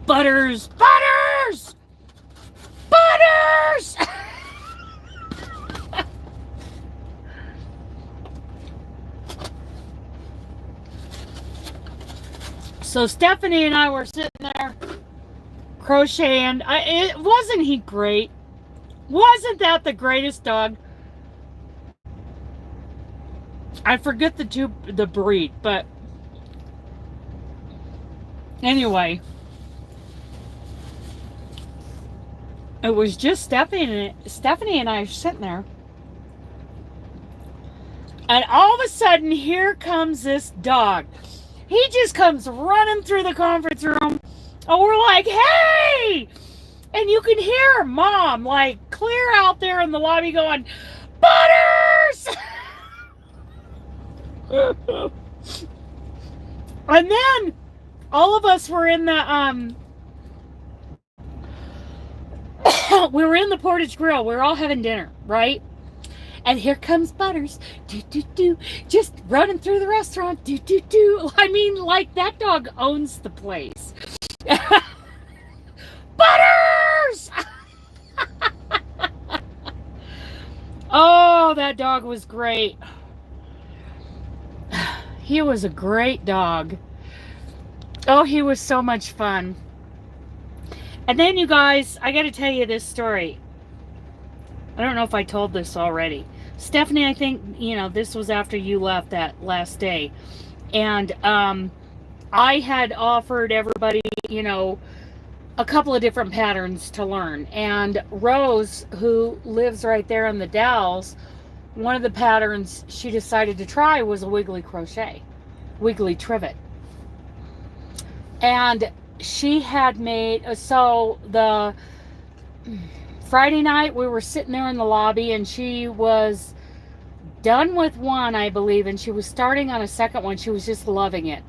Butters! Butters! Butters! So Stephanie and I were sitting there crocheting. Wasn't he great? Wasn't that the greatest dog? I forget the breed, but anyway, it was just Stephanie and I sitting there, and all of a sudden, here comes this dog. He just comes running through the conference room, and we're like, "Hey!" And you can hear Mom like clear out there in the lobby going, "Butters!" And then all of us were in the we were in the Portage Grill. We were all having dinner, right? And here comes Butters, just running through the restaurant, I mean, like that dog owns the place. Butters! Oh, that dog was great. He was a great dog. Oh, he was so much fun. And then, you guys, I got to tell you this story. I don't know if I told this already. Stephanie, I think, this was after you left that last day. And I had offered everybody, a couple of different patterns to learn. And Rose, who lives right there in the Dalles, one of the patterns she decided to try was a wiggly trivet. And she had made, so the Friday night we were sitting there in the lobby, and she was done with one, I believe, and she was starting on a second one. She was just loving it.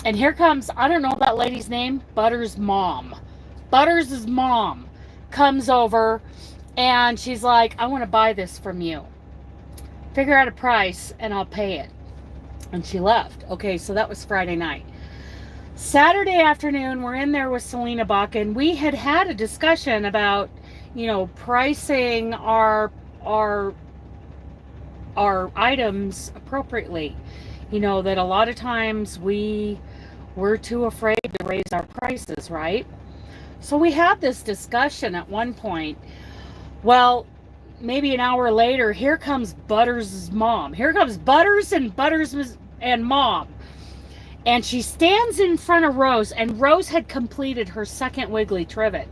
And here comes, I don't know that lady's name, Butters' mom. Butters' mom comes over, and she's like, "I want to buy this from you. Figure out a price, and I'll pay it." And she left. Okay, so that was Friday night. Saturday afternoon, we're in there with Selena Buck, and we had a discussion about, pricing our items appropriately. That a lot of times we're too afraid to raise our prices, right? So we had this discussion at one point. Well, maybe an hour later, here comes Butters' mom. Here comes Butters and Mom. And she stands in front of Rose, and Rose had completed her second wiggly trivet.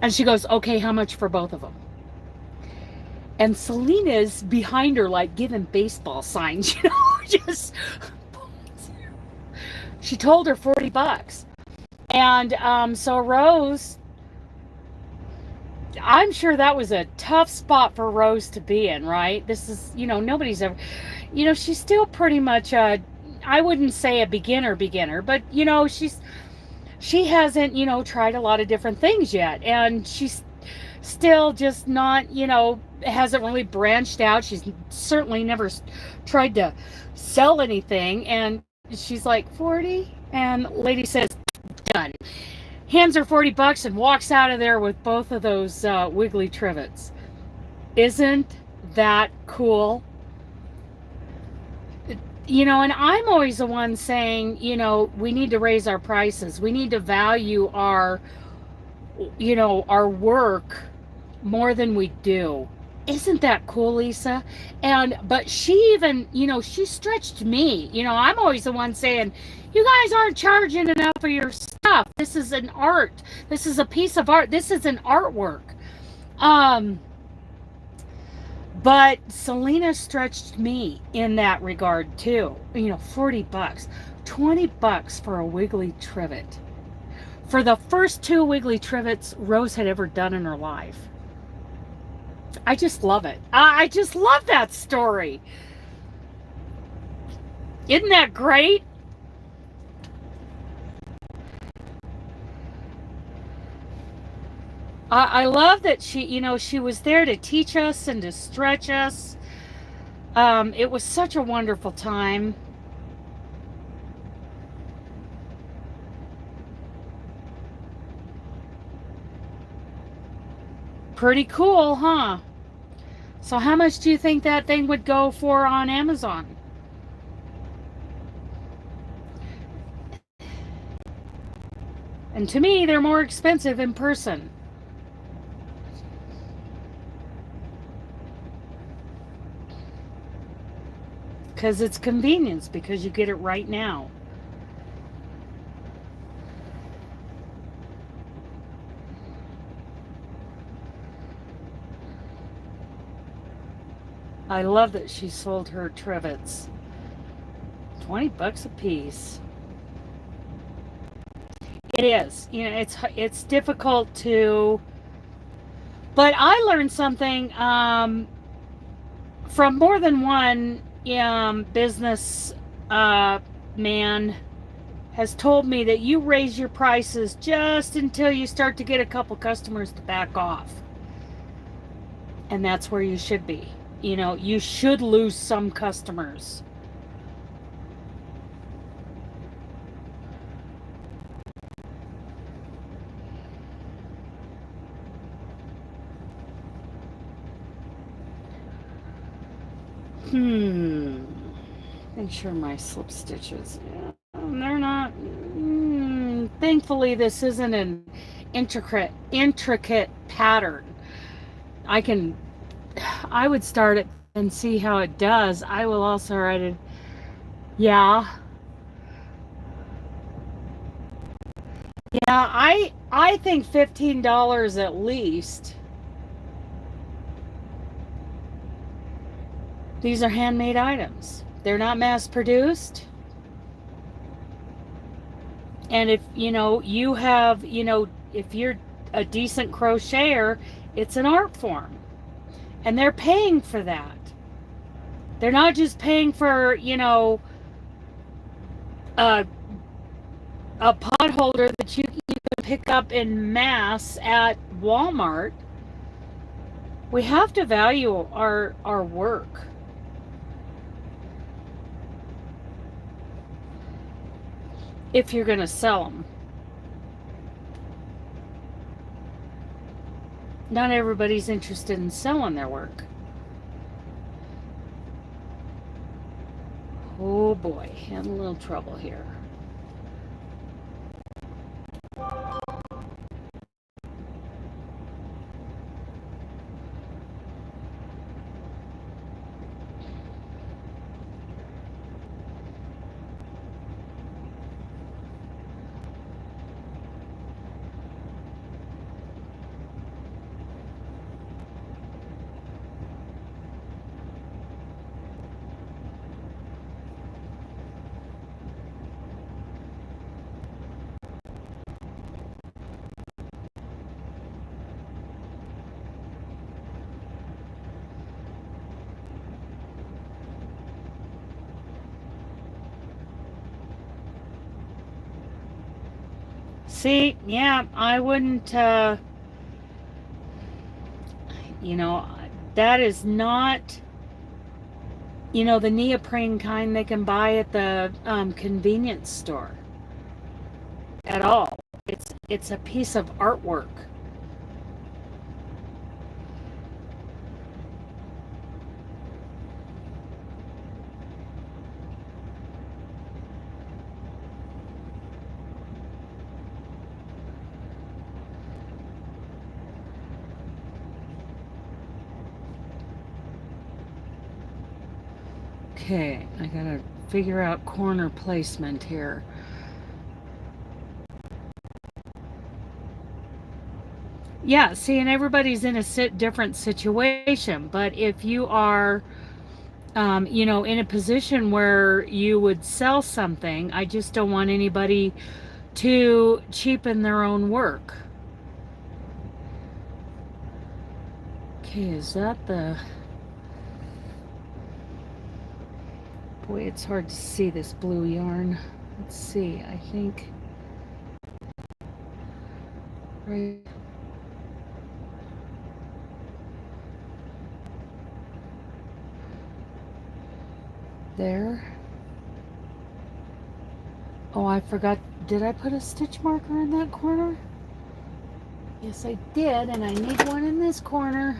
And she goes, "Okay, how much for both of them?" And Selena's behind her, like giving baseball signs, just. She told her $40. And so Rose, I'm sure that was a tough spot for Rose to be in, right? This is, nobody's ever, she's still pretty much I wouldn't say a beginner, but she hasn't, tried a lot of different things yet. And she's still just not, hasn't really branched out. She's certainly never tried to sell anything. And she's like, 40? And lady says, done. hands her 40 bucks and walks out of there with both of those wiggly trivets. Isn't that cool? You know, and I'm always the one saying, you know, we need to raise our prices. We need to value our, you know, our work more than we do. Isn't that cool, Lisa? But she even, you know, she stretched me. You know, I'm always the one saying, you guys aren't charging enough for your stuff. This is an art. This is a piece of art. This is an artwork. But Selena stretched me in that regard too. You know, 40 bucks, 20 bucks for a wiggly trivet. For the first 2 wiggly trivets Rose had ever done in her life. I just love it. I just love that story. Isn't that great? I love that she, you know, she was there to teach us and to stretch us. It was such a wonderful time. Pretty cool, huh? So how much do you think that thing would go for on Amazon? And to me, they're more expensive in person. Because it's convenience, because you get it right now. I love that she sold her trivets. 20 bucks a piece. It is. You know, it's difficult to, but I learned something from more than one business man has told me that you raise your prices just until you start to get a couple customers to back off. And that's where you should be. You know, you should lose some customers. Make sure my slip stitches, yeah, they're not, thankfully this isn't an intricate pattern. I would start it and see how it does. I will also write it, yeah. Yeah, I think $15 at least. These are handmade items. They're not mass produced. And if, you know, you have, you know, if you're a decent crocheter, it's an art form. And they're paying for that. They're not just paying for, you know, a pot holder that you can pick up in mass at Walmart. We have to value our work. If you're going to sell them. Not everybody's interested in selling their work. Oh boy, having a little trouble here. See, yeah, I wouldn't, you know, that is not, you know, the neoprene kind they can buy at the convenience store at all. it's a piece of artwork. Okay, I gotta figure out corner placement here. Yeah, see, and everybody's in a different situation, but if you are, you know, in a position where you would sell something, I just don't want anybody to cheapen their own work. Okay, is that the... Boy, it's hard to see this blue yarn. Let's see, I think... Right... There. Oh, I forgot. Did I put a stitch marker in that corner? Yes, I did, and I need one in this corner.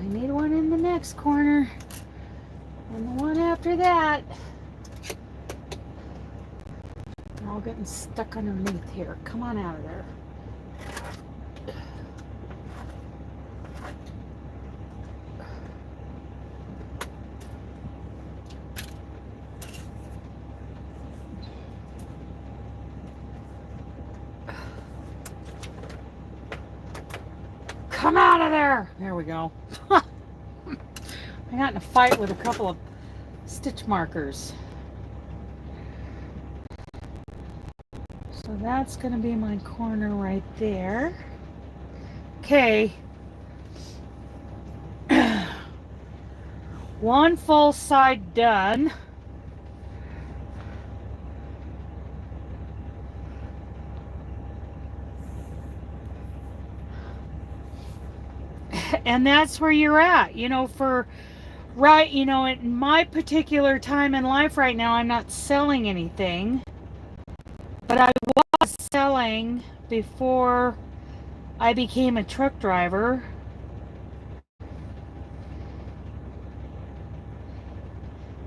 And I need one in the next corner. And the one after that. They're all getting stuck underneath here. Come on out of there. Come out of there! There we go. I got in a fight with a couple of stitch markers. So that's going to be my corner right there. Okay. One full side done. And that's where you're at, you know, for right, you know, in my particular time in life right now, I'm not selling anything, but I was selling before I became a truck driver.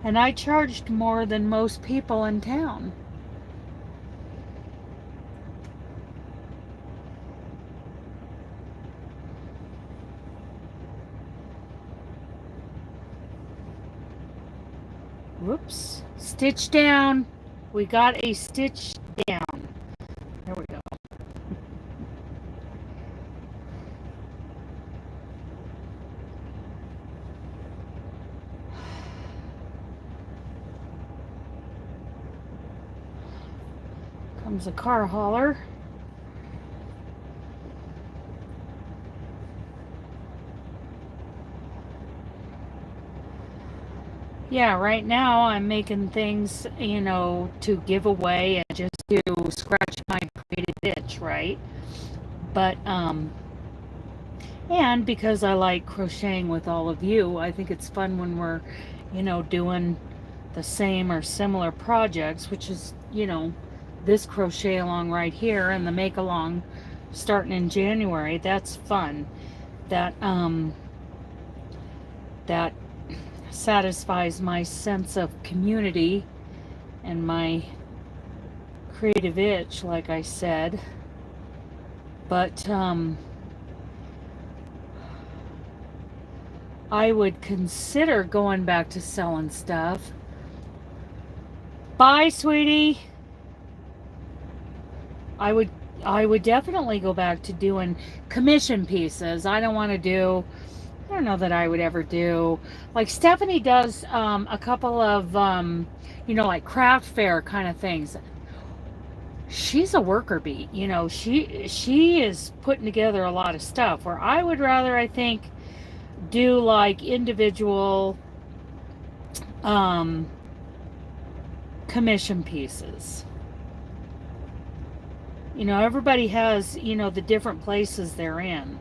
And I charged more than most people in town. Whoops. Stitch down. We got a stitch down. There we go. Comes a car hauler. Yeah, right now I'm making things, you know, to give away and just to scratch my creative itch, right? But, and because I like crocheting with all of you, I think it's fun when we're, you know, doing the same or similar projects, which is, you know, this crochet along right here and the make along starting in January. That's fun. That, that satisfies my sense of community and my creative itch, like I said. But I would consider going back to selling stuff. Bye, sweetie. I would definitely go back to doing commission pieces. I don't know that I would ever do, like Stephanie does a couple of, you know, like craft fair kind of things. She's a worker bee, you know, she is putting together a lot of stuff, where I would rather, I think, do like individual commission pieces. You know, everybody has, you know, the different places they're in.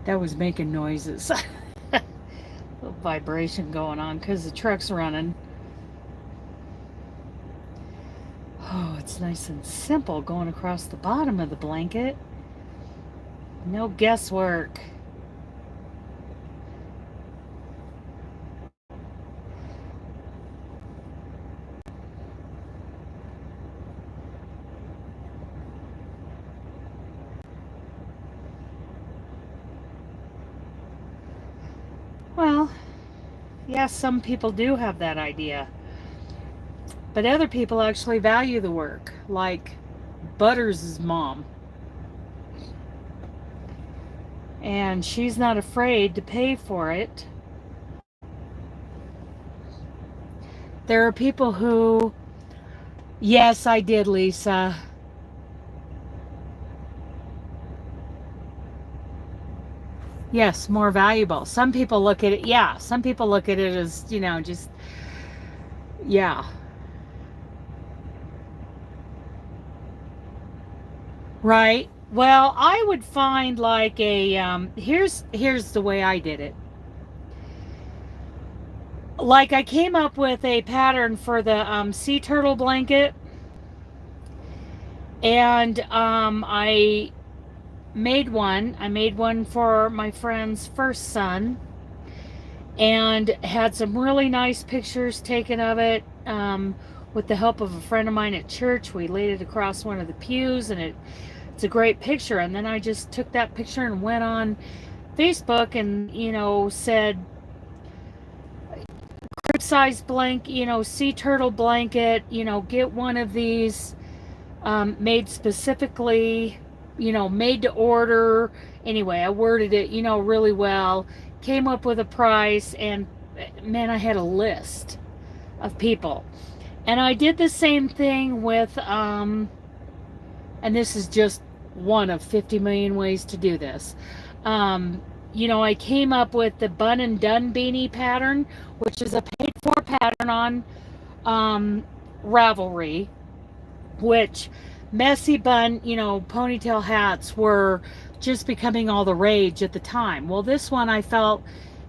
That was making noises. A little vibration going on because the truck's running. Oh, it's nice and simple going across the bottom of the blanket. No guesswork. Well, yeah, some people do have that idea. But other people actually value the work, like Butters' mom. And she's not afraid to pay for it. There are people who, yes, I did, Lisa. Yes, more valuable. Some people look at it, yeah, some people look at it as, just, yeah. Right. Well, I would find like a, here's the way I did it. Like I came up with a pattern for the sea turtle blanket, and I made one. I made one for my friend's first son, and had some really nice pictures taken of it. With the help of a friend of mine at church, we laid it across one of the pews, and it's a great picture. And then I just took that picture and went on Facebook and said crib size blanket, sea turtle blanket, get one of these, made specifically, made to order. Anyway, I worded it, really well, came up with a price, and man, I had a list of people. And I did the same thing with, and this is just one of 50 million ways to do this. I came up with the Bun and Done beanie pattern, which is a paid for pattern on Ravelry, which messy bun, ponytail hats were just becoming all the rage at the time. Well, this one I felt,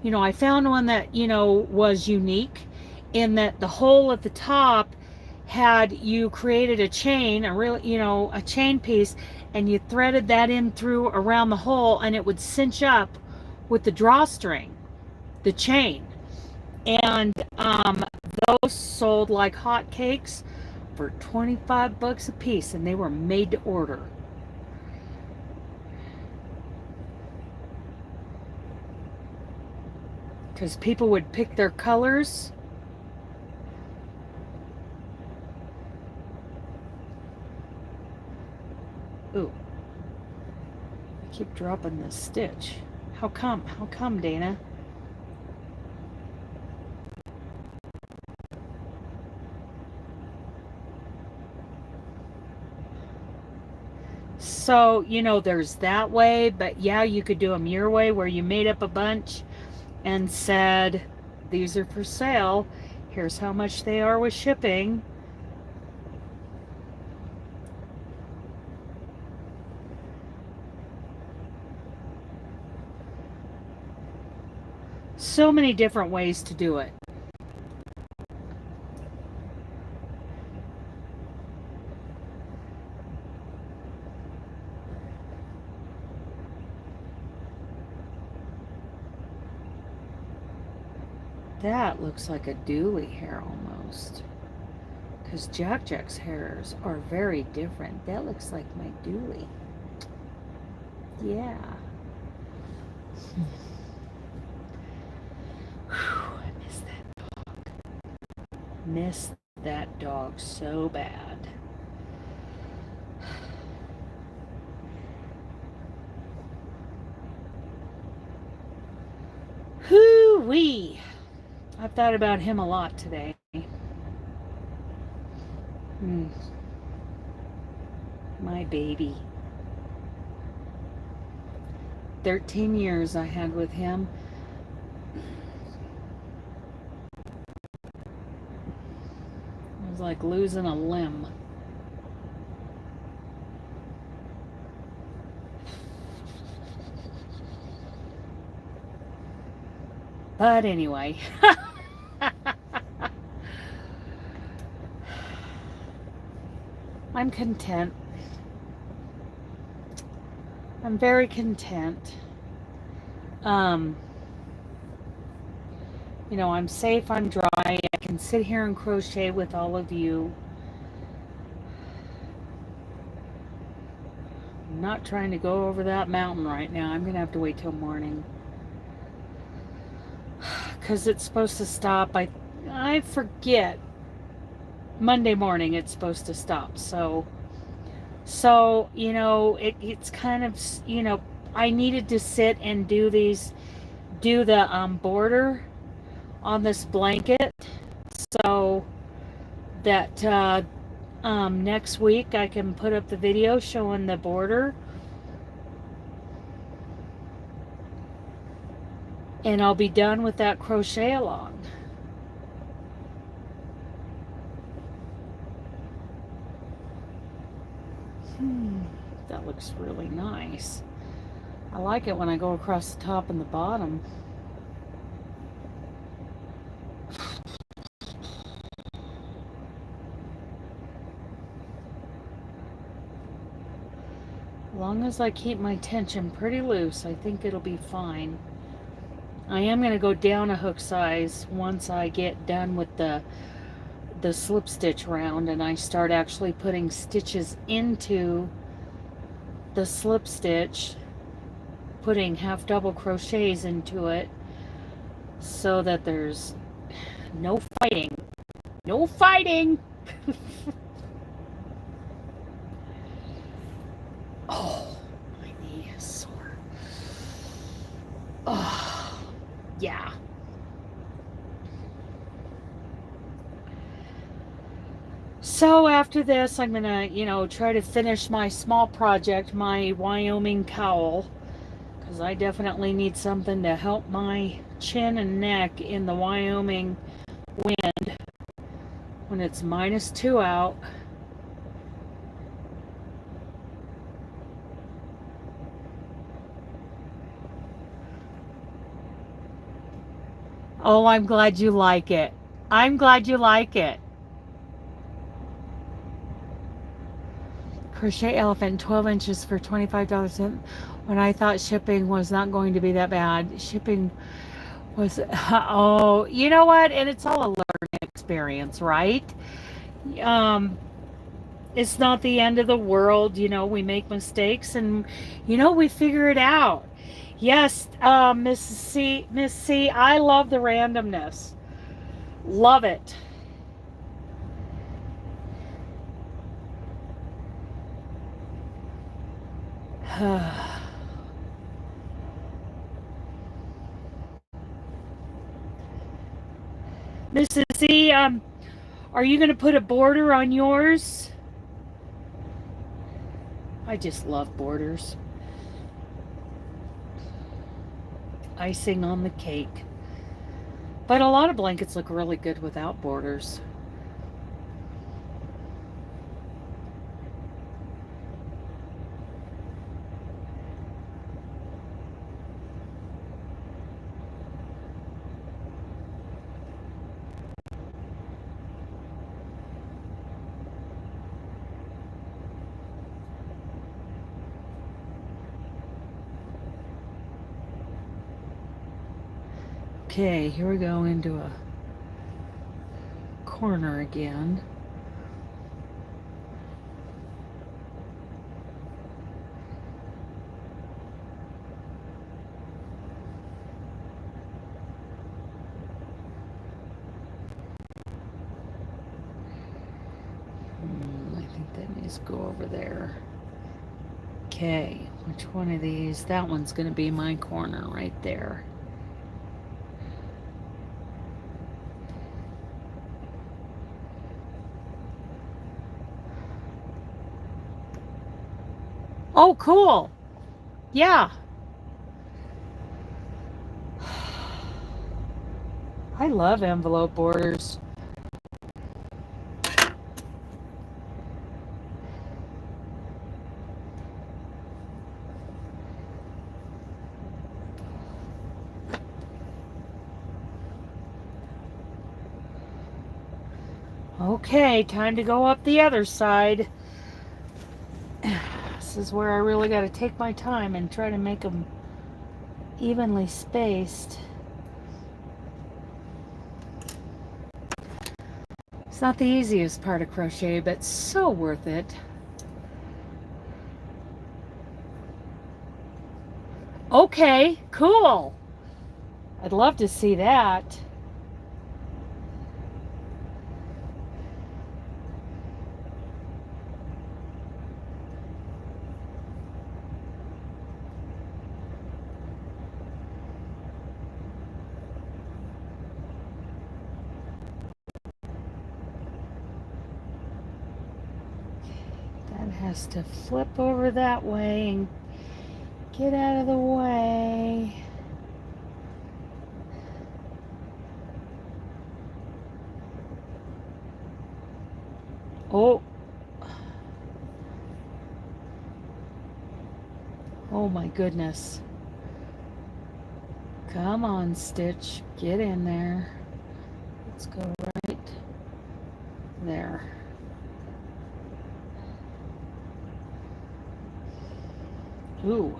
I found one that, was unique in that the hole at the top had, you created a chain, a chain piece, and you threaded that in through around the hole, and it would cinch up with the drawstring, the chain. And those sold like hotcakes for 25 bucks a piece, and they were made to order. Because people would pick their colors. Ooh. I keep dropping this stitch. How come? How come, Dana? So, there's that way, but yeah, you could do them your way, where you made up a bunch and said, these are for sale. Here's how much they are with shipping. So many different ways to do it. That looks like a Dooley hair almost. Because Jack's hairs are very different. That looks like my Dooley. Yeah. Whew, I miss that dog. Miss that dog so bad. Hoo-wee. I've thought about him a lot today. My baby. 13 years I had with him. It was like losing a limb. But anyway, I'm content. I'm very content. Um, you know, I'm safe, I'm dry. I can sit here and crochet with all of you. I'm not trying to go over that mountain right now. I'm going to have to wait till morning. Because it's supposed to stop. I forget. Monday morning it's supposed to stop. So you know, it's kind of, you know, I needed to sit and do the border on this blanket so that next week I can put up the video showing the border, and I'll be done with that crochet along. That looks really nice. I like it when I go across the top and the bottom. As long as I keep my tension pretty loose, I think it'll be fine. I am going to go down a hook size once I get done with the slip stitch round and I start actually putting stitches into the slip stitch, putting half double crochets into it so that there's no fighting. No fighting! Oh, my knee is sore. Oh, yeah. So after this, I'm gonna, you know, try to finish my small project, my Wyoming cowl, because I definitely need something to help my chin and neck in the Wyoming wind when it's -2 out. Oh, I'm glad you like it. I'm glad you like it. Crochet elephant, 12 inches for $25. When I thought shipping was not going to be that bad. Shipping was, oh, you know what? And it's all a learning experience, right? It's not the end of the world. You know, we make mistakes and, you know, we figure it out. Yes, Miss C, I love the randomness. Love it. Mrs. C, are you going to put a border on yours? I just love borders. Icing on the cake. But a lot of blankets look really good without borders. Okay, here we go into a corner again. I think that needs to go over there. Okay, which one of these? That one's going to be my corner right there. Oh, cool. Yeah. I love envelope borders. Okay, time to go up the other side. This is where I really got to take my time and try to make them evenly spaced. It's not the easiest part of crochet, but so worth it. Okay, cool. I'd love to see that. That has to flip over that way and get out of the way. Oh. Oh my goodness. Come on, Stitch. Get in there. Let's go right there. Ooh.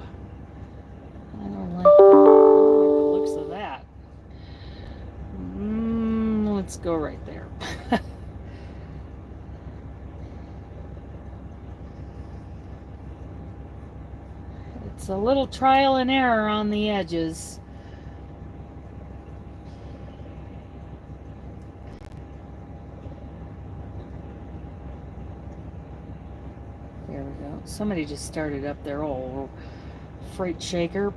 I don't like the looks of that. Let's go right there. It's a little trial and error on the edges. There we go. Somebody just started up their old freight shaker.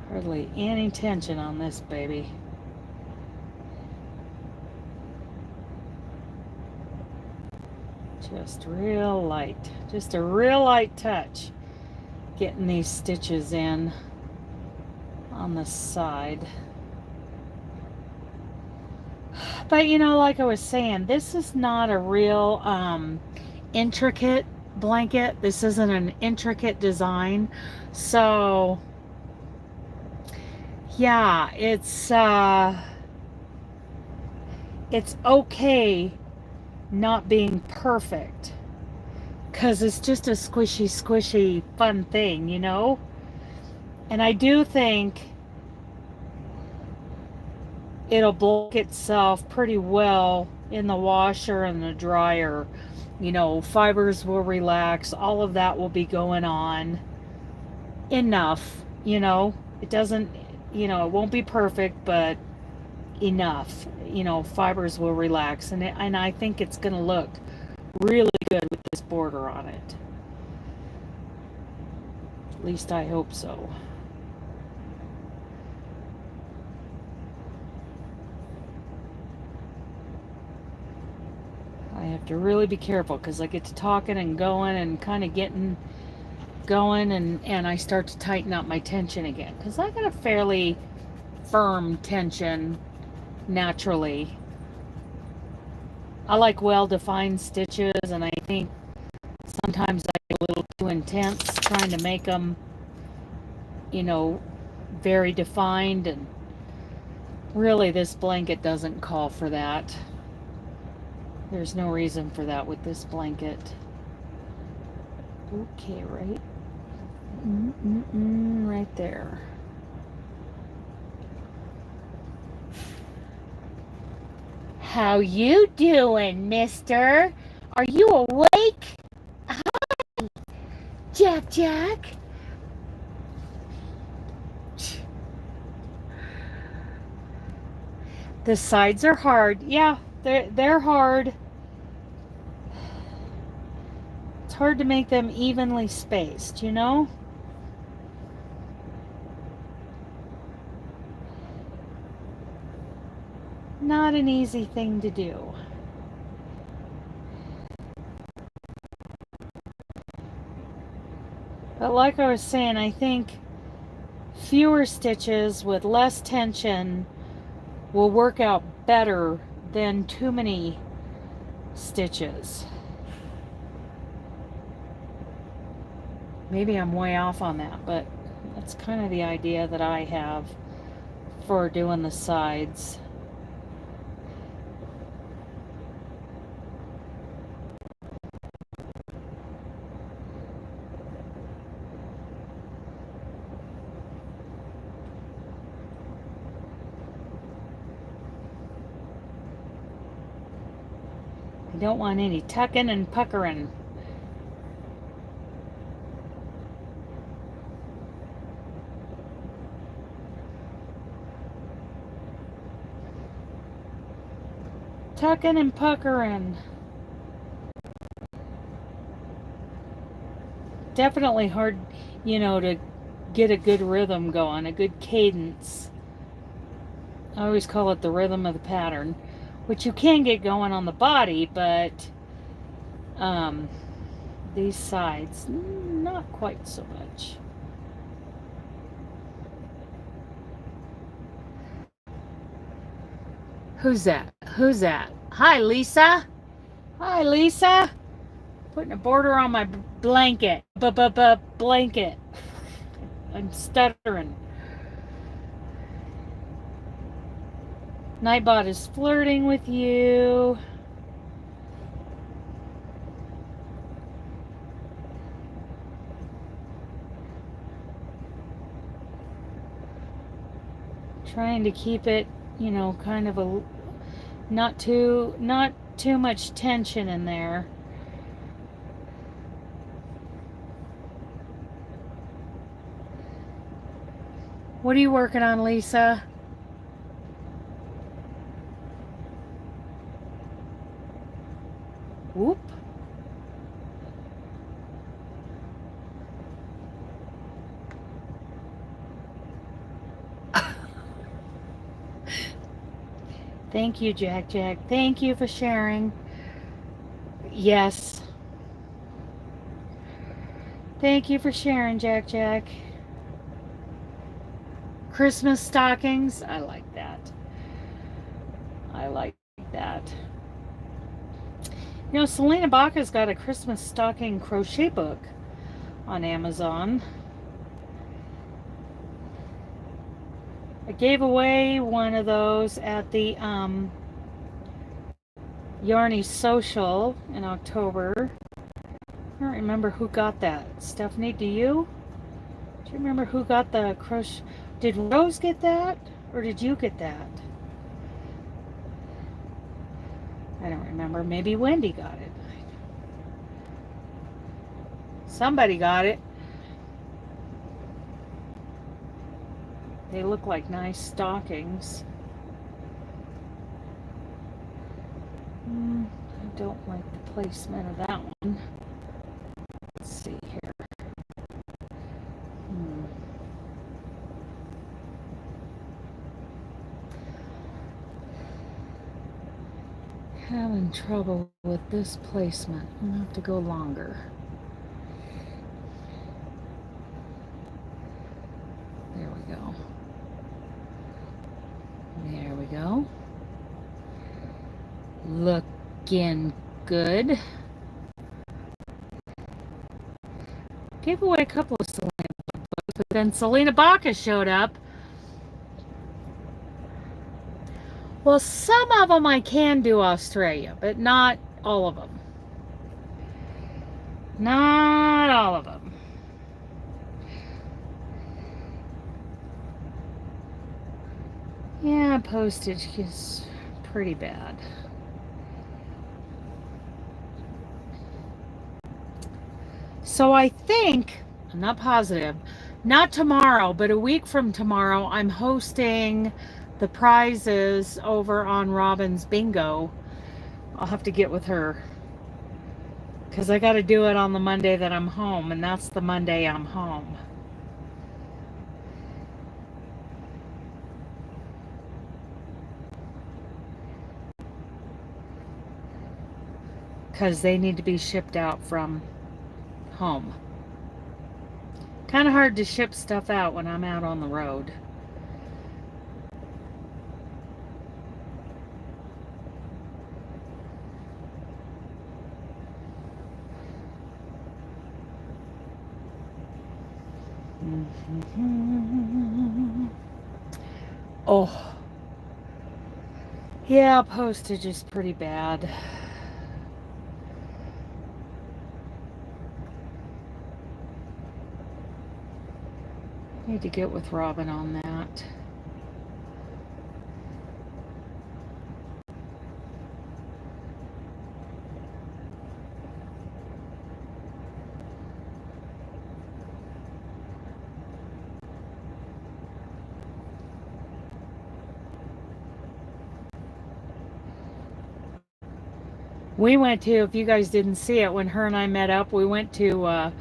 Hardly any tension on this baby. Just real light. Just a real light touch. Getting these stitches in on the side. But you know, like I was saying, this is not a real intricate blanket. This isn't an intricate design. So yeah, it's okay not being perfect, because it's just a squishy fun thing, you know. And I do think it'll block itself pretty well in the washer and the dryer. You know, fibers will relax, all of that will be going on enough, you know. It doesn't, you know, it won't be perfect, but enough, you know, fibers will relax, and I think it's going to look really good with this border on it. At least I hope so. I have to really be careful because I get to talking and going and kind of getting going, and I start to tighten up my tension again, because I got a fairly firm tension naturally. I like well-defined stitches, and I think sometimes I get a little too intense trying to make them, you know, very defined, and really this blanket doesn't call for that. There's no reason for that with this blanket. Okay, right? Right there. How you doing, mister? Are you awake? Hi, Jack. The sides are hard. Yeah, they're hard. It's hard to make them evenly spaced, you know? Not an easy thing to do. But like I was saying, I think fewer stitches with less tension will work out better than too many stitches. Maybe I'm way off on that, but that's kind of the idea that I have for doing the sides. I don't want any tucking and puckering. Tucking and puckering. Definitely hard, you know, to get a good rhythm going, a good cadence. I always call it the rhythm of the pattern, which you can get going on the body, but these sides, not quite so much. Who's that? Who's that? Hi, Lisa. Hi, Lisa. Putting a border on my blanket. Blanket. I'm stuttering. Nightbot is flirting with you. Trying to keep it, you know, kind of a not too much tension in there. What are you working on, Lisa? Whoop. Thank you, Jack. Thank you for sharing. Yes. Thank you for sharing, Jack. Christmas stockings. I like that. I like that. You know, Selena Baca's got a Christmas stocking crochet book on Amazon. I gave away one of those at the Yarny social in October. I don't remember who got that. Stephanie, do you? Do you remember who got the crochet? Did Rose get that? Or did you get that? I don't remember. Maybe Wendy got it. Somebody got it. They look like nice stockings. I don't like the placement of that one. Let's see here. Having trouble with this placement. I'm gonna have to go longer. There we go. There we go. Looking good. Gave away a couple of Selena books, but then Selena Baca showed up. Well, some of them I can do Australia, but not all of them. Not all of them. Yeah, postage is pretty bad. So I think, I'm not positive, not tomorrow, but a week from tomorrow, I'm hosting the prizes over on Robin's Bingo. I'll have to get with her because I got to do it on the Monday that I'm home, and that's the Monday I'm home. Because they need to be shipped out from home. Kind of hard to ship stuff out when I'm out on the road. Oh, yeah, postage is pretty bad. Need to get with Robin on that. We went to, if you guys didn't see it, when her and I met up, we went to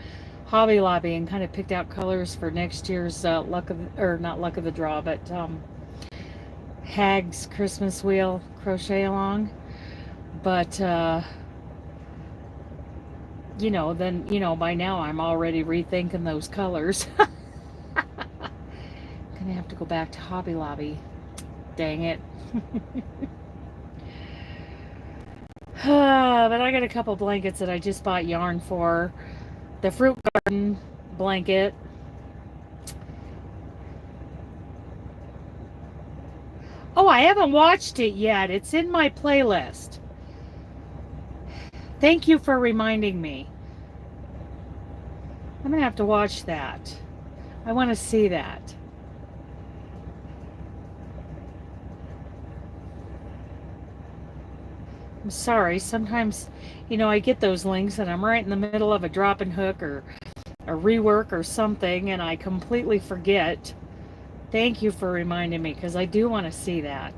Hobby Lobby and kind of picked out colors for next year's luck of, or not luck of the draw, but Hag's Christmas Wheel crochet along. But you know, then by now I'm already rethinking those colors. Gonna have to go back to Hobby Lobby. Dang it. But I got a couple blankets that I just bought yarn for. The fruit garden blanket. Oh, I haven't watched it yet. It's in my playlist. Thank you for reminding me. I'm going to have to watch that. I want to see that. I'm sorry. Sometimes, I get those links and I'm right in the middle of a drop and hook or a rework or something and I completely forget. Thank you for reminding me because I do want to see that.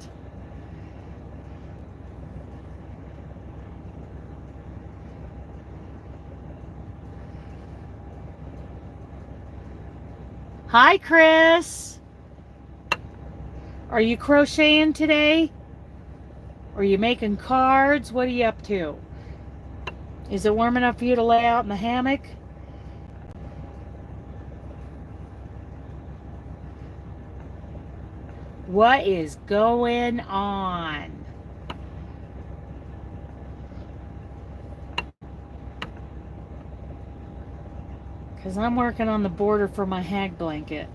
Hi, Chris. Are you crocheting today? Are you making cards? What are you up to? Is it warm enough for you to lay out in the hammock? What is going on? Because I'm working on the border for my hag blanket.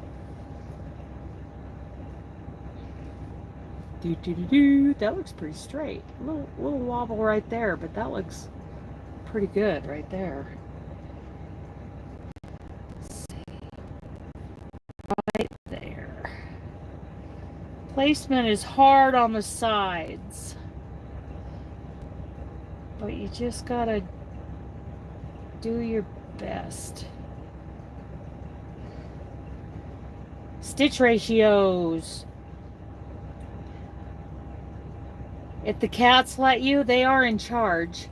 That looks pretty straight. A little wobble right there, but that looks pretty good right there. Let's see. Right there. Placement is hard on the sides, but you just gotta do your best. Stitch ratios. If the cats let you, they are in charge.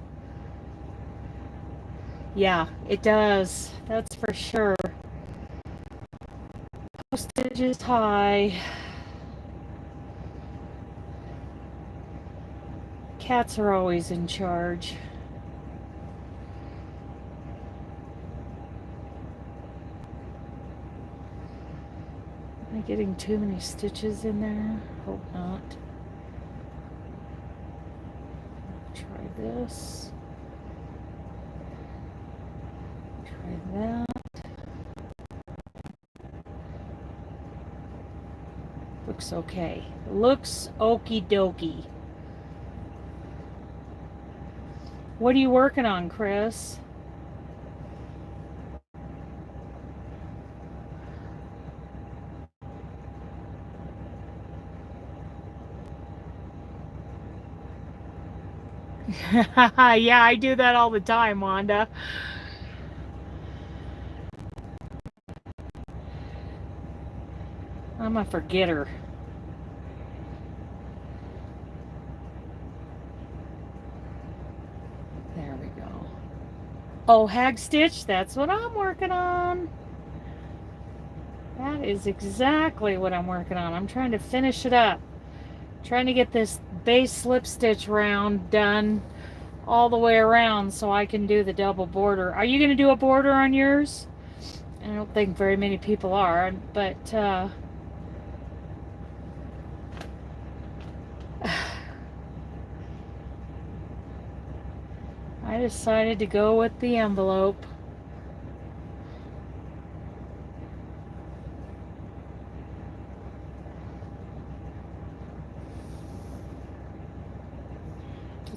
Yeah, it does. That's for sure. Postage is high. Cats are always in charge. Am I getting too many stitches in there? Hope not. Try this. Try that. Looks okay. Looks okie dokie. What are you working on, Chris? Yeah, I do that all the time, Wanda. I'm a forgetter. There we go. Oh, hag stitch, that's what I'm working on. That is exactly what I'm working on. I'm trying to finish it up. Trying to get this base slip stitch round done all the way around so I can do the double border. Are you going to do a border on yours? I don't think very many people are, but I decided to go with the envelope.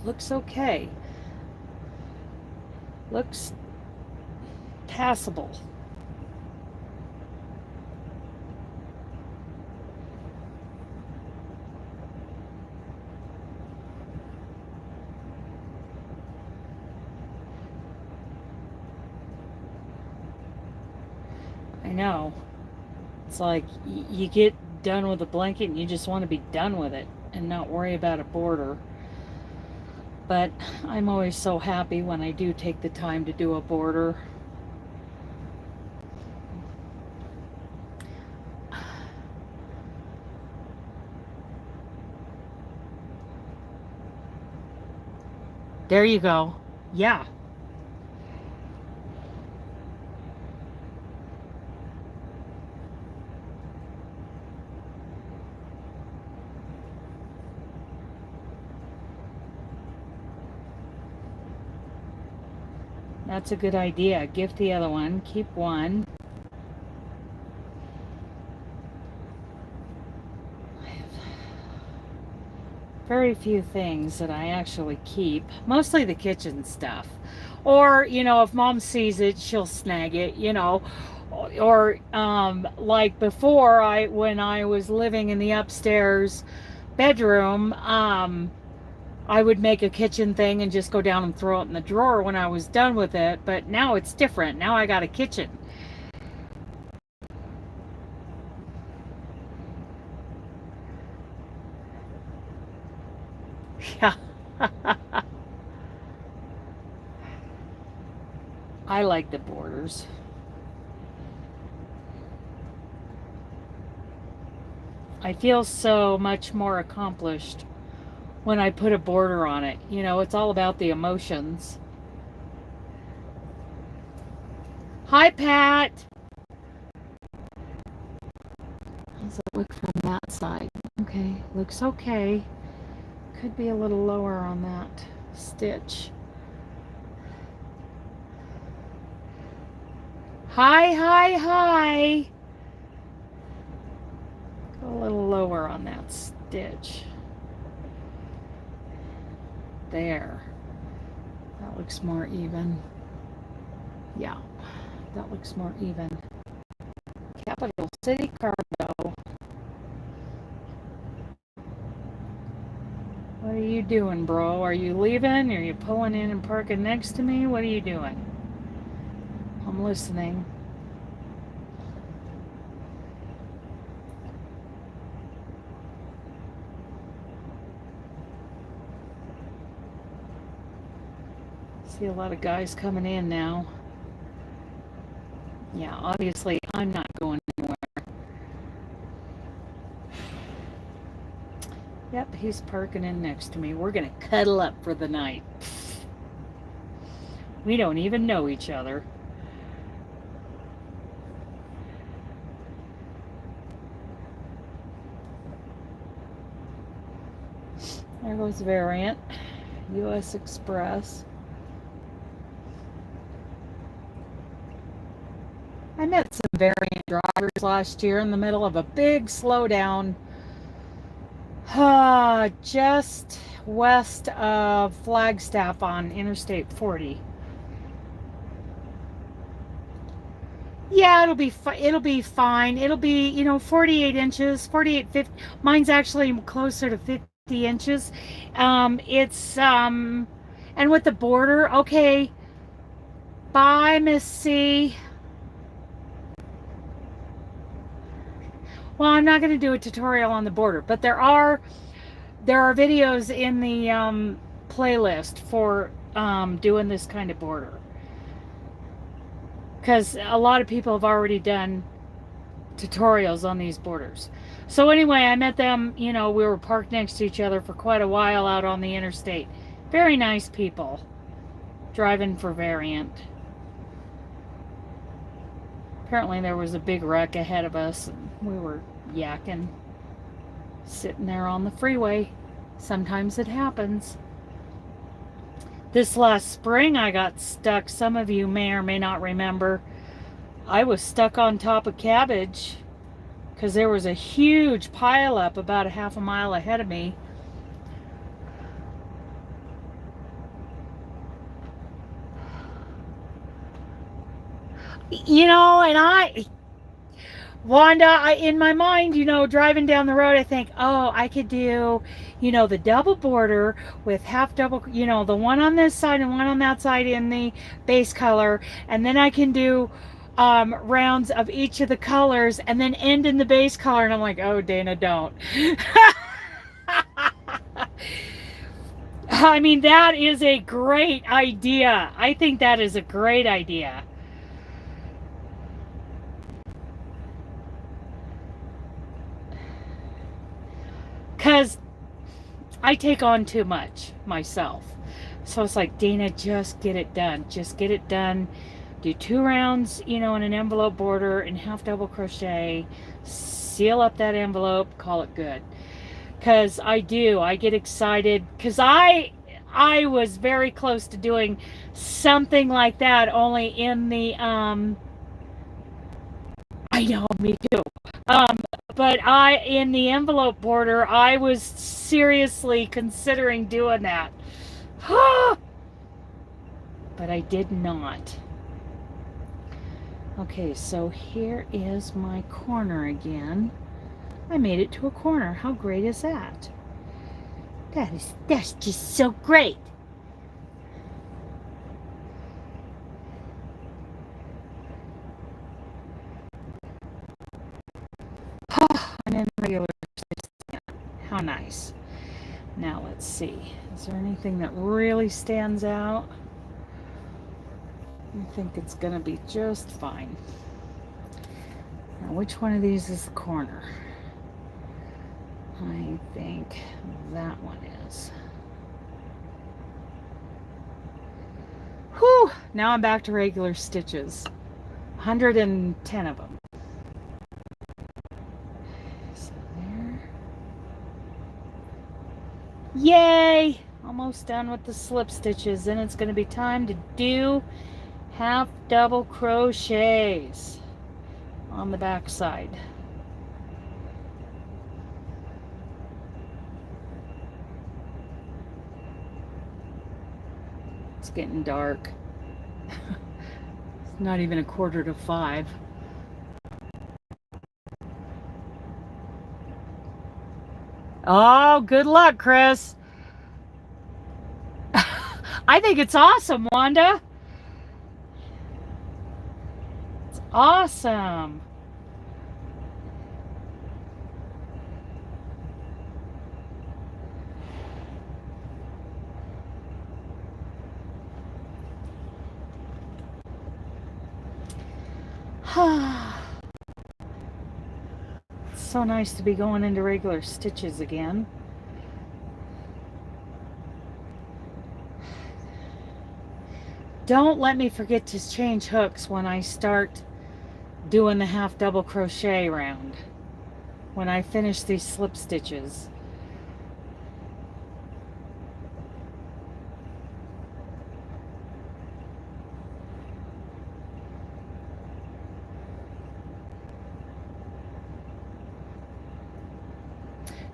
looks okay. Looks passable. I know. It's like you get done with a blanket and you just want to be done with it and not worry about a border. But I'm always so happy when I do take the time to do a border. There you go. Yeah. That's a good idea. Gift the other one. Keep one. I have very few things that I actually keep. Mostly the kitchen stuff. Or, you know, if Mom sees it, she'll snag it, you know. Or like before, when I was living in the upstairs bedroom, I would make a kitchen thing and just go down and throw it in the drawer when I was done with it. But now it's different. Now I got a kitchen. Yeah. I like the borders. I feel so much more accomplished when I put a border on it. You know, it's all about the emotions. Hi, Pat. How's it look from that side? Okay, looks okay. Could be a little lower on that stitch. Hi, hi, hi. Go a little lower on that stitch. There. That looks more even. Yeah, that looks more even. Capital City Cargo. What are you doing, bro? Are you leaving? Are you pulling in and parking next to me? What are you doing? I'm listening. See a lot of guys coming in now. Yeah, obviously I'm not going anywhere. Yep, he's parking in next to me. We're gonna cuddle up for the night. We don't even know each other. There goes Variant, US Express. I met some Variant drivers last year in the middle of a big slowdown just west of Flagstaff on Interstate 40. Yeah, it'll be fine. It'll be, you know, 48 inches, 48, 50. Mine's actually closer to 50 inches. And with the border, okay. Bye, Miss C. Well, I'm not going to do a tutorial on the border, but there are videos in the playlist for doing this kind of border. Because a lot of people have already done tutorials on these borders. So anyway, I met them, you know, we were parked next to each other for quite a while out on the interstate. Very nice people driving for Variant. Apparently there was a big wreck ahead of us and we were yakking, sitting there on the freeway. Sometimes it happens. This last spring I got stuck. Some of you may or may not remember. I was stuck on top of cabbage because there was a huge pile up about a half a mile ahead of me. You know, and Wanda, in my mind, driving down the road, I think, oh, I could do, the double border with half double, the one on this side and one on that side in the base color. And then I can do rounds of each of the colors and then end in the base color. And I'm like, oh, Dana, don't. I mean, that is a great idea. I think that is a great idea. Because I take on too much myself. So it's like, Dana, just get it done. Just get it done. Do 2 rounds, in an envelope border and half double crochet. Seal up that envelope. Call it good. Because I get excited. Because I was very close to doing something like that, only in the, I know, me too. But in the envelope border, I was seriously considering doing that. But I did not. Okay, so here is my corner again. I made it to a corner. How great is that? That's just so great. I'm in regular stitch. How nice. Now let's see. Is there anything that really stands out? I think it's going to be just fine. Now, which one of these is the corner? I think that one is. Whew! Now I'm back to regular stitches. 110 of them. So there. Yay! Almost done with the slip stitches. Then it's going to be time to do half double crochets on the back side. It's getting dark. It's not even 4:45. Oh, good luck, Chris. I think it's awesome, Wanda. It's awesome. It's so nice to be going into regular stitches again. Don't let me forget to change hooks when I start doing the half double crochet round. When I finish these slip stitches.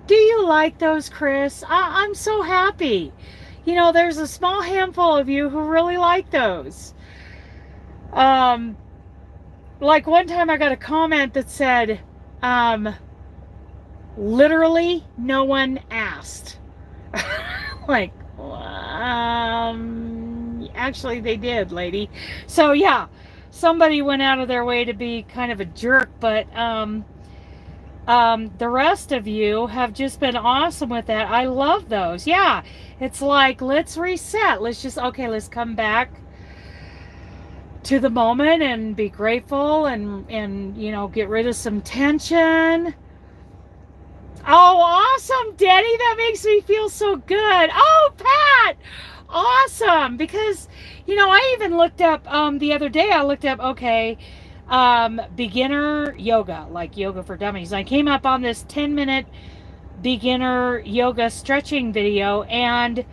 Do you like those, Chris? I'm so happy. There's a small handful of you who really like those. Like one time I got a comment that said, literally no one asked. Like, actually they did, lady. So yeah, somebody went out of their way to be kind of a jerk, but the rest of you have just been awesome with that. I love those. Yeah, it's like, let's reset. Let's come back to the moment and be grateful and get rid of some tension. Oh, awesome, Deni. That makes me feel so good. Oh, Pat. Awesome. Because, I even looked up, the other day, okay, beginner yoga, like yoga for dummies. I came up on this 10-minute beginner yoga stretching video, and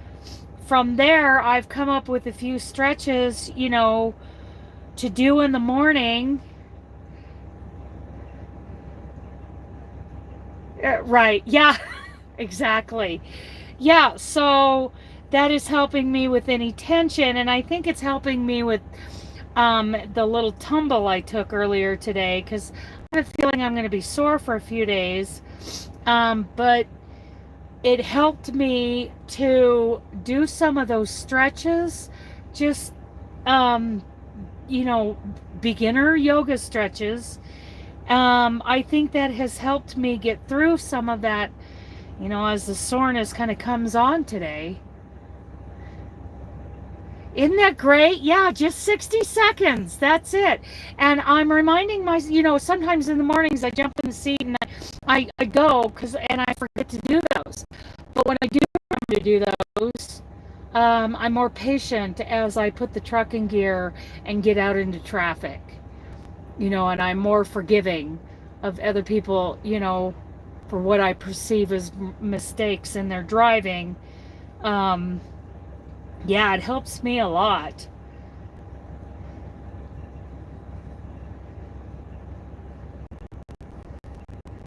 from there I've come up with a few stretches, to do in the morning. Right, yeah. Exactly. Yeah, so that is helping me with any tension, and I think it's helping me with the little tumble I took earlier today because I have a feeling I'm going to be sore for a few days. But it helped me to do some of those stretches, just, um, you know, beginner yoga stretches. I think that has helped me get through some of that, as the soreness kind of comes on today. Isn't that great? Yeah, just 60 seconds. That's it. And I'm reminding myself, sometimes in the mornings I jump in the seat and I go and I forget to do those. But when I do remember to do those, I'm more patient as I put the truck in gear and get out into traffic. And I'm more forgiving of other people, for what I perceive as mistakes in their driving. Yeah, it helps me a lot.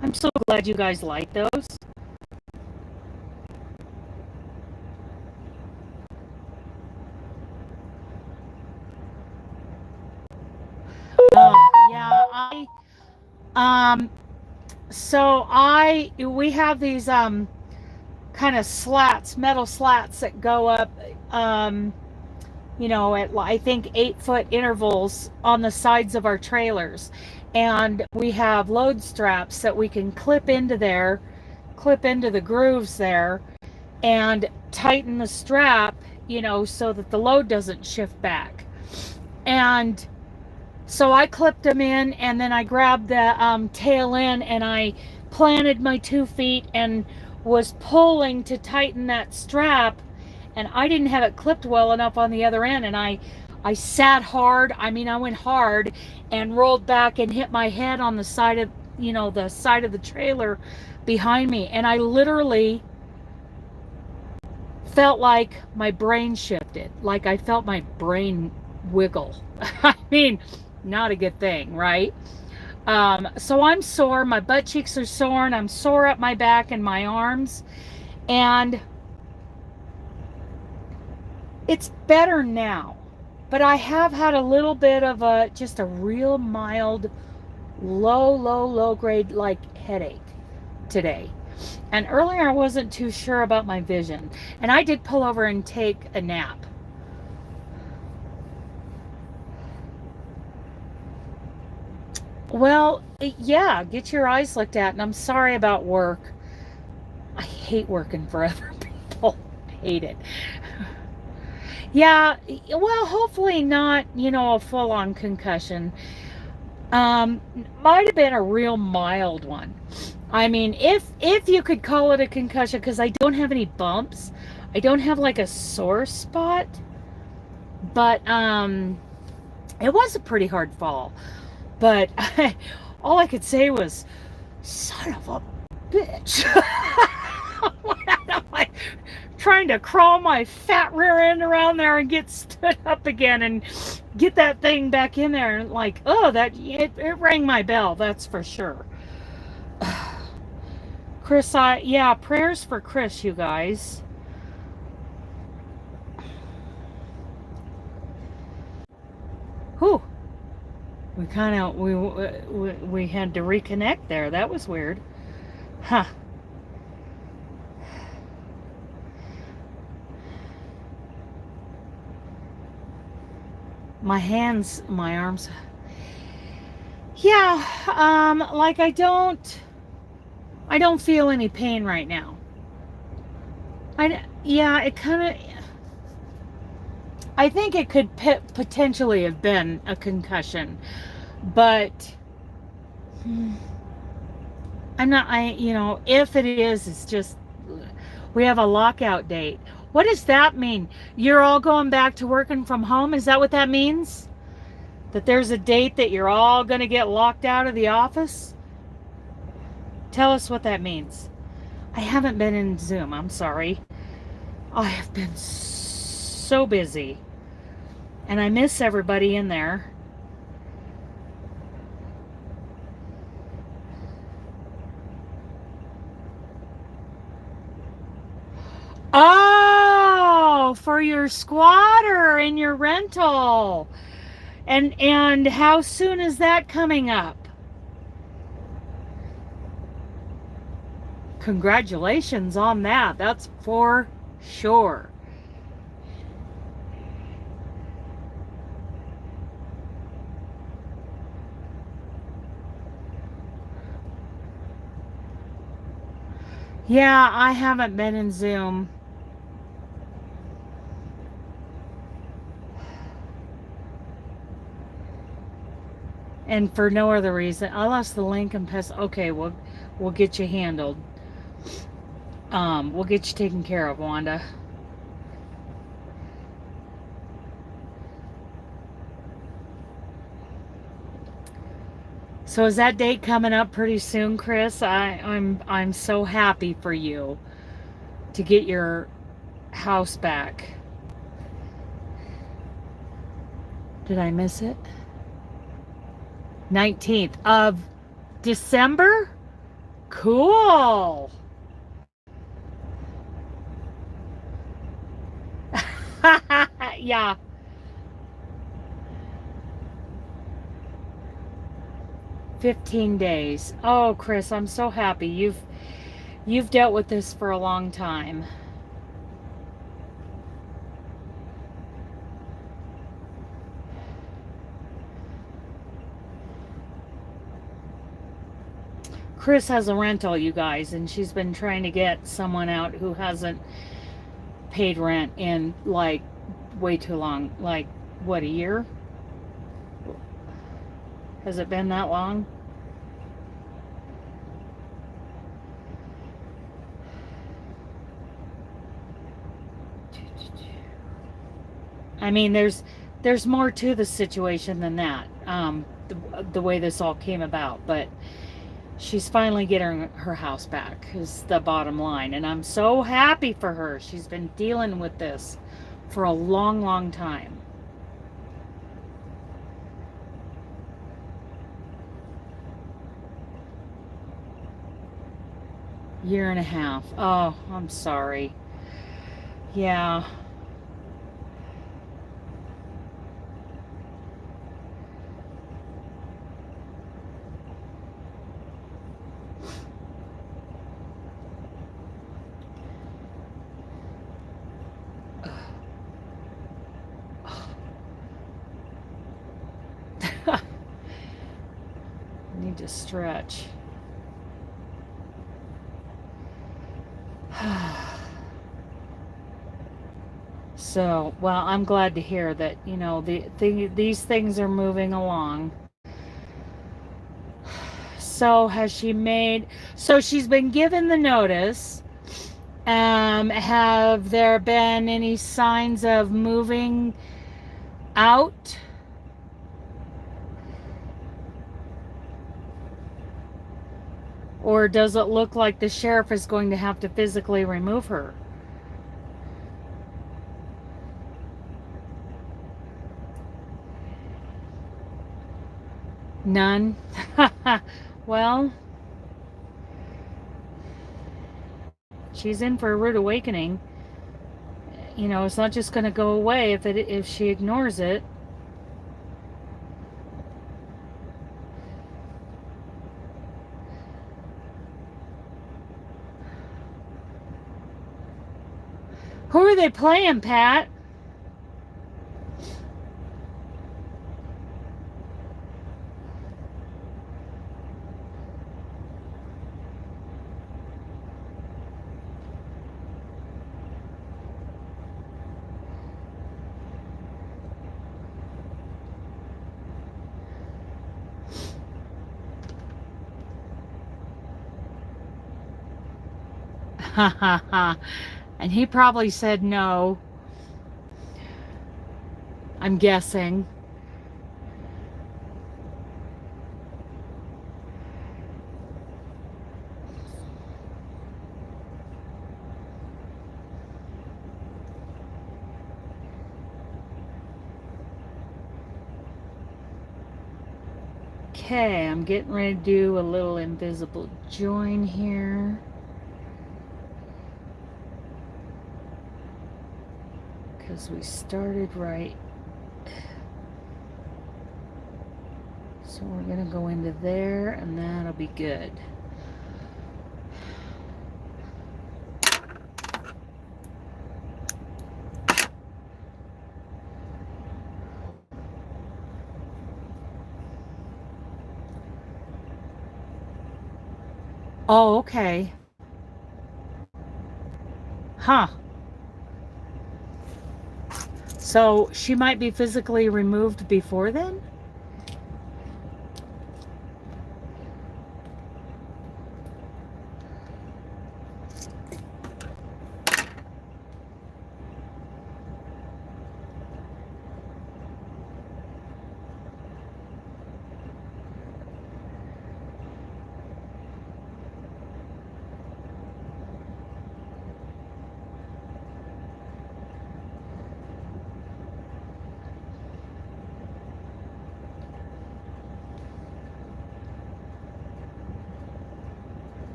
I'm so glad you guys like those. Yeah, we have these kind of slats, metal slats that go up, at I think 8-foot intervals on the sides of our trailers. And we have load straps that we can clip into the grooves there and tighten the strap, so that the load doesn't shift back. And so I clipped them in, and then I grabbed the tail end and I planted my 2 feet and was pulling to tighten that strap, and I didn't have it clipped well enough on the other end, and I sat hard. I went hard and rolled back and hit my head on the side of the trailer behind me, and I literally felt like my brain shifted, like I felt my brain wiggle. Not a good thing, right? So I'm sore. My butt cheeks are sore, and I'm sore up my back and my arms. And it's better now. But I have had a little bit of just a real mild, low grade headache today. And earlier I wasn't too sure about my vision. And I did pull over and take a nap. Well, yeah, get your eyes looked at. And I'm sorry about work. I hate working for other people. I hate it. Yeah, well, hopefully not, a full-on concussion. Might have been a real mild one. If you could call it a concussion, because I don't have any bumps. I don't have like a sore spot. But it was a pretty hard fall. But all I could say was, son of a bitch. I'm trying to crawl my fat rear end around there and get stood up again and get that thing back in there. And it rang my bell, that's for sure. Chris, prayers for Chris, you guys. Whew. We kind of, we had to reconnect there. That was weird. Huh. My hands, my arms. Yeah, I don't feel any pain right now. It kind of, I think it could potentially have been a concussion, but I'm not, if it is, it's just, we have a lockout date. What does that mean? You're all going back to working from home? Is that what that means? That there's a date that you're all going to get locked out of the office? Tell us what that means. I haven't been in Zoom. I'm sorry. I have been so busy. And I miss everybody in there. Oh, for your squatter and your rental. And how soon is that coming up? Congratulations on that. That's for sure. Yeah, I haven't been in Zoom. And for no other reason. I lost the link and pass. Okay, we'll get you handled. We'll get you taken care of, Wanda. So is that date coming up pretty soon, Chris? I'm so happy for you to get your house back. Did I miss it? 19th of December? Cool. Yeah. 15 days. Oh, Chris, I'm so happy. You've dealt with this for a long time. Chris has a rental, you guys, and she's been trying to get someone out who hasn't paid rent in like way too long. Like, what, a year? Has it been that long? I mean, there's more to the situation than that. The way this all came about, but she's finally getting her house back is the bottom line, and I'm so happy for her. She's been dealing with this for a long, long time. Year and a half. Oh, I'm sorry. Yeah. I need to stretch. So, well, I'm glad to hear that, these things are moving along. So, so she's been given the notice. Have there been any signs of moving out? Or does it look like the sheriff is going to have to physically remove her? None? Well, she's in for a rude awakening. It's not just going to go away if she ignores it. Who are they playing, Pat? Ha ha ha. And he probably said no. I'm guessing. Okay, I'm getting ready to do a little invisible join here. Because we started right So we're going to go into there, and that'll be good. Oh, okay. Huh. So she might be physically removed before then?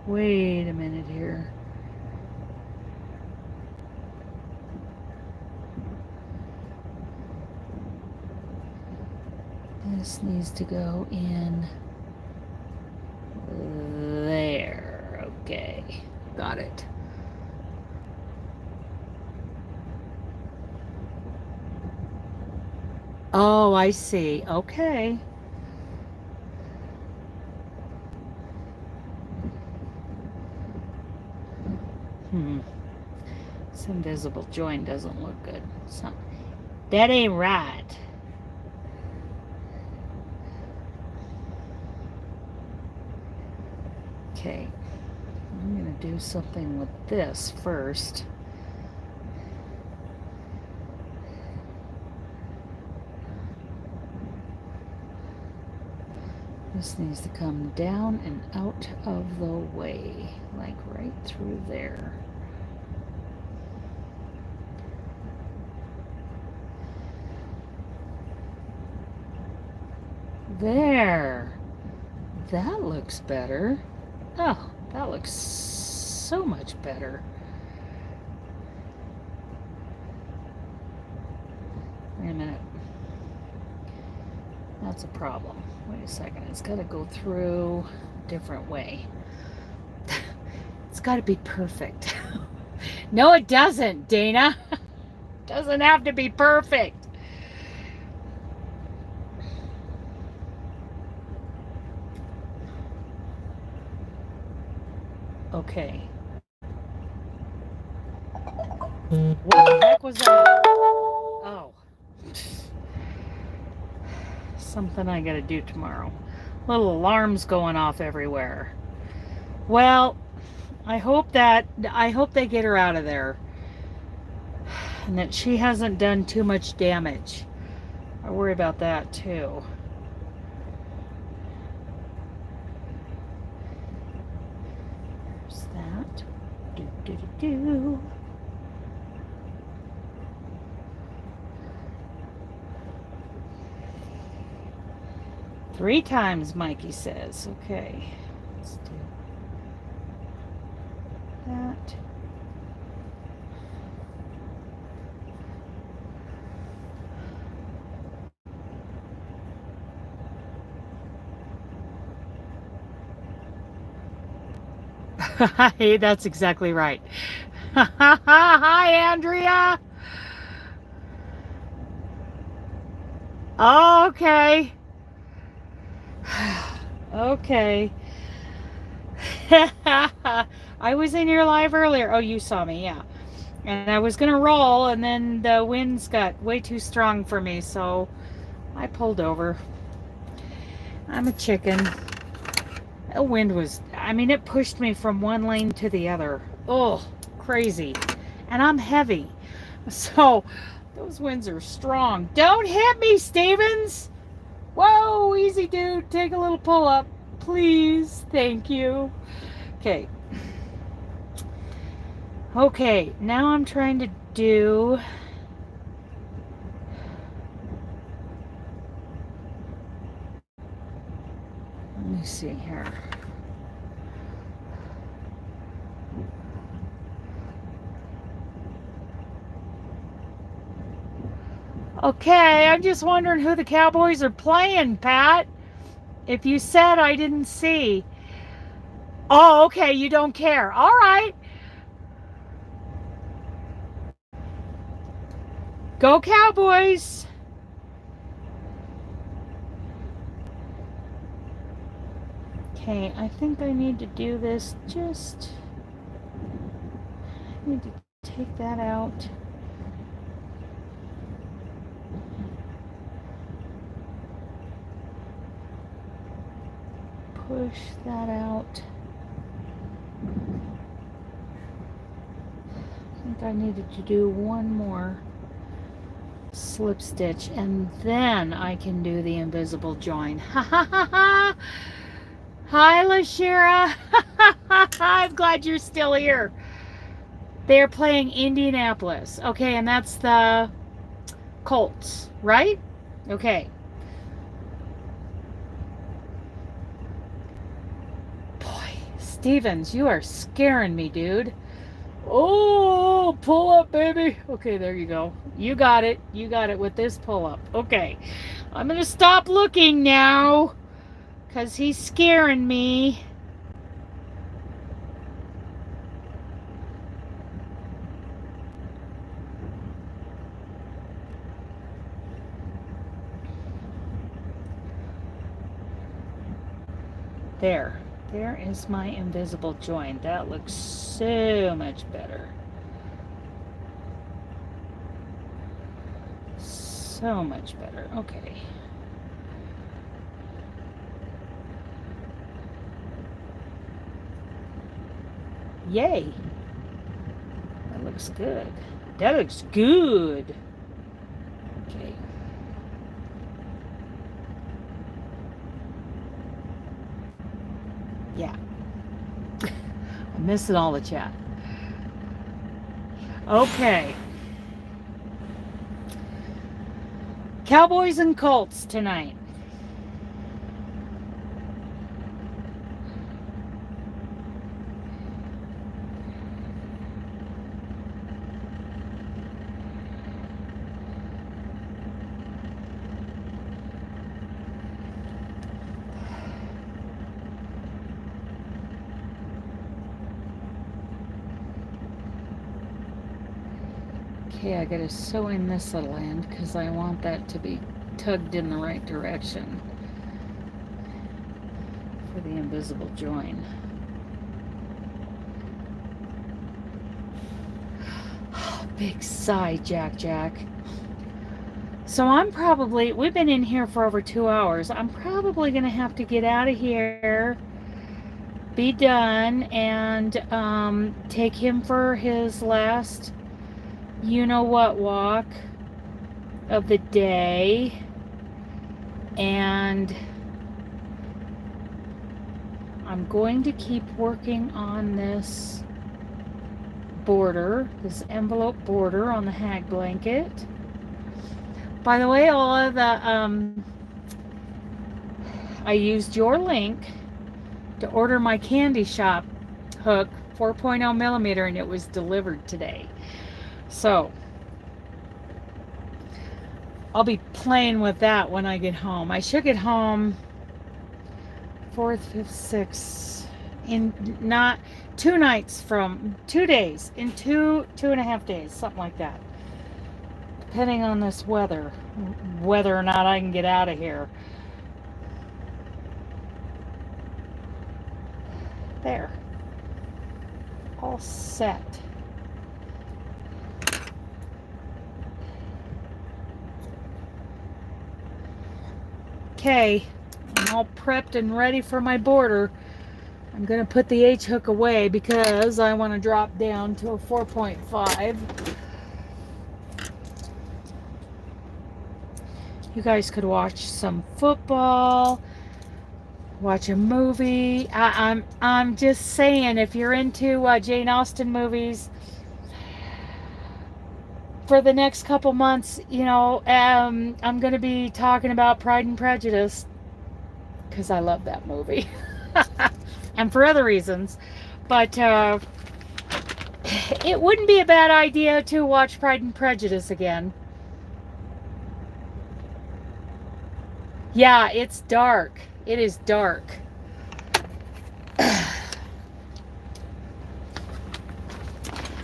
Wait a minute here. This needs to go in there. Okay, got it. Oh, I see. Okay. This invisible join doesn't look good. That ain't right. Okay. I'm going to do something with this first. This needs to come down and out of the way, like right through there. There. That looks better. Oh, that looks so much better. Wait a minute. That's a problem. Wait a second. It's got to go through a different way. It's got to be perfect. No, it doesn't, Dana. Doesn't have to be perfect. Okay. What the heck was that? Oh. Something I gotta do tomorrow. Little alarms going off everywhere. Well, I hope they get her out of there. And that she hasn't done too much damage. I worry about that too. There's that. Do. 3 times, Mikey says. Okay. Let's do that. Hey, that's exactly right. Hi, Andrea. Okay. Okay. I was in your live earlier. Oh, you saw me, yeah. And I was gonna roll, and then the winds got way too strong for me, so I pulled over. I'm a chicken. The wind was, it pushed me from one lane to the other. Oh, crazy. And I'm heavy. So those winds are strong. Don't hit me, Stevens. Whoa, easy, dude. Take a little pull up, please. Thank you. Okay. Okay, now I'm trying to do... Let me see here. Okay, I'm just wondering who the Cowboys are playing, Pat. If you said, I didn't see. Oh, okay, you don't care. All right. Go Cowboys. Okay, I think I need to do this just... I need to take that out. Push that out. I think I needed to do one more slip stitch and then I can do the invisible join. Ha ha ha ha! Hi, Lashira. I'm glad you're still here. They're playing Indianapolis. Okay, and that's the Colts, right? Okay. Boy, Stevens, you are scaring me, dude. Oh, pull up, baby. Okay, there you go. You got it. You got it with this pull up. Okay. I'm going to stop looking now because he's scaring me. There. There is my invisible join. That looks so much better. So much better. Okay. Yay. That looks good. That looks good. Okay. Yeah. I'm missing all the chat. Okay. Cowboys and Colts tonight. Okay, I gotta sew in this little end because I want that to be tugged in the right direction for the invisible join. Big sigh, Jack. So we've been in here for over 2 hours. I'm probably gonna have to get out of here, be done, and take him for his last you-know-what walk of the day, and I'm going to keep working on this border, this envelope border on the hag blanket. By the way, all of the I used your link to order my candy shop hook 4.0 millimeter and it was delivered today. So I'll be playing with that when I get home. I should get home 4th, 5th, 6th in not 2 nights from 2 days, in 2.5 days, something like that. Depending on this weather, whether or not I can get out of here. There. All set. Okay, I'm all prepped and ready for my border. I'm going to put the H hook away because I want to drop down to a 4.5. You guys could watch some football, watch a movie. I'm just saying, if you're into Jane Austen movies, for the next couple months, you know, I'm going to be talking about Pride and Prejudice because I love that movie. And for other reasons. But it wouldn't be a bad idea to watch Pride and Prejudice again. Yeah, it's dark. It is dark.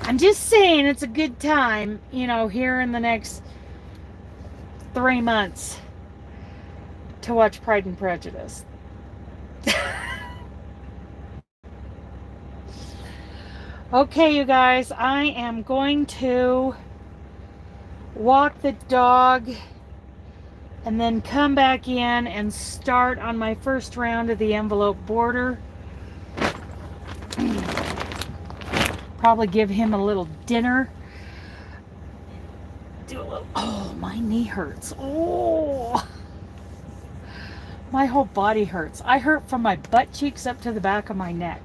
I'm just saying it's a good time, you know, here in the next 3 months to watch Pride and Prejudice. Okay, you guys, I am going to walk the dog and then come back in and start on my first round of the envelope border. Probably give him a little dinner. Do a little, oh, my knee hurts. Oh, my whole body hurts. I hurt from my butt cheeks up to the back of my neck.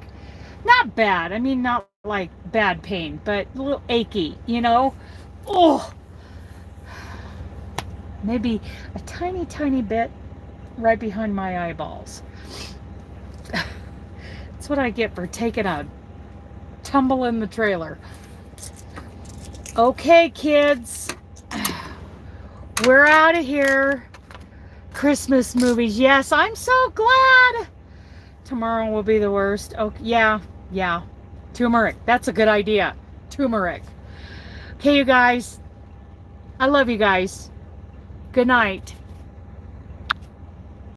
Not bad. I mean, not like bad pain, but a little achy, you know? Oh, maybe a tiny, tiny bit right behind my eyeballs. That's what I get for taking a tumble in the trailer. Okay, kids. We're out of here. Christmas movies. Yes, I'm so glad. Tomorrow will be the worst. Oh, yeah. Turmeric. That's a good idea. Turmeric. Okay, you guys. I love you guys. Good night.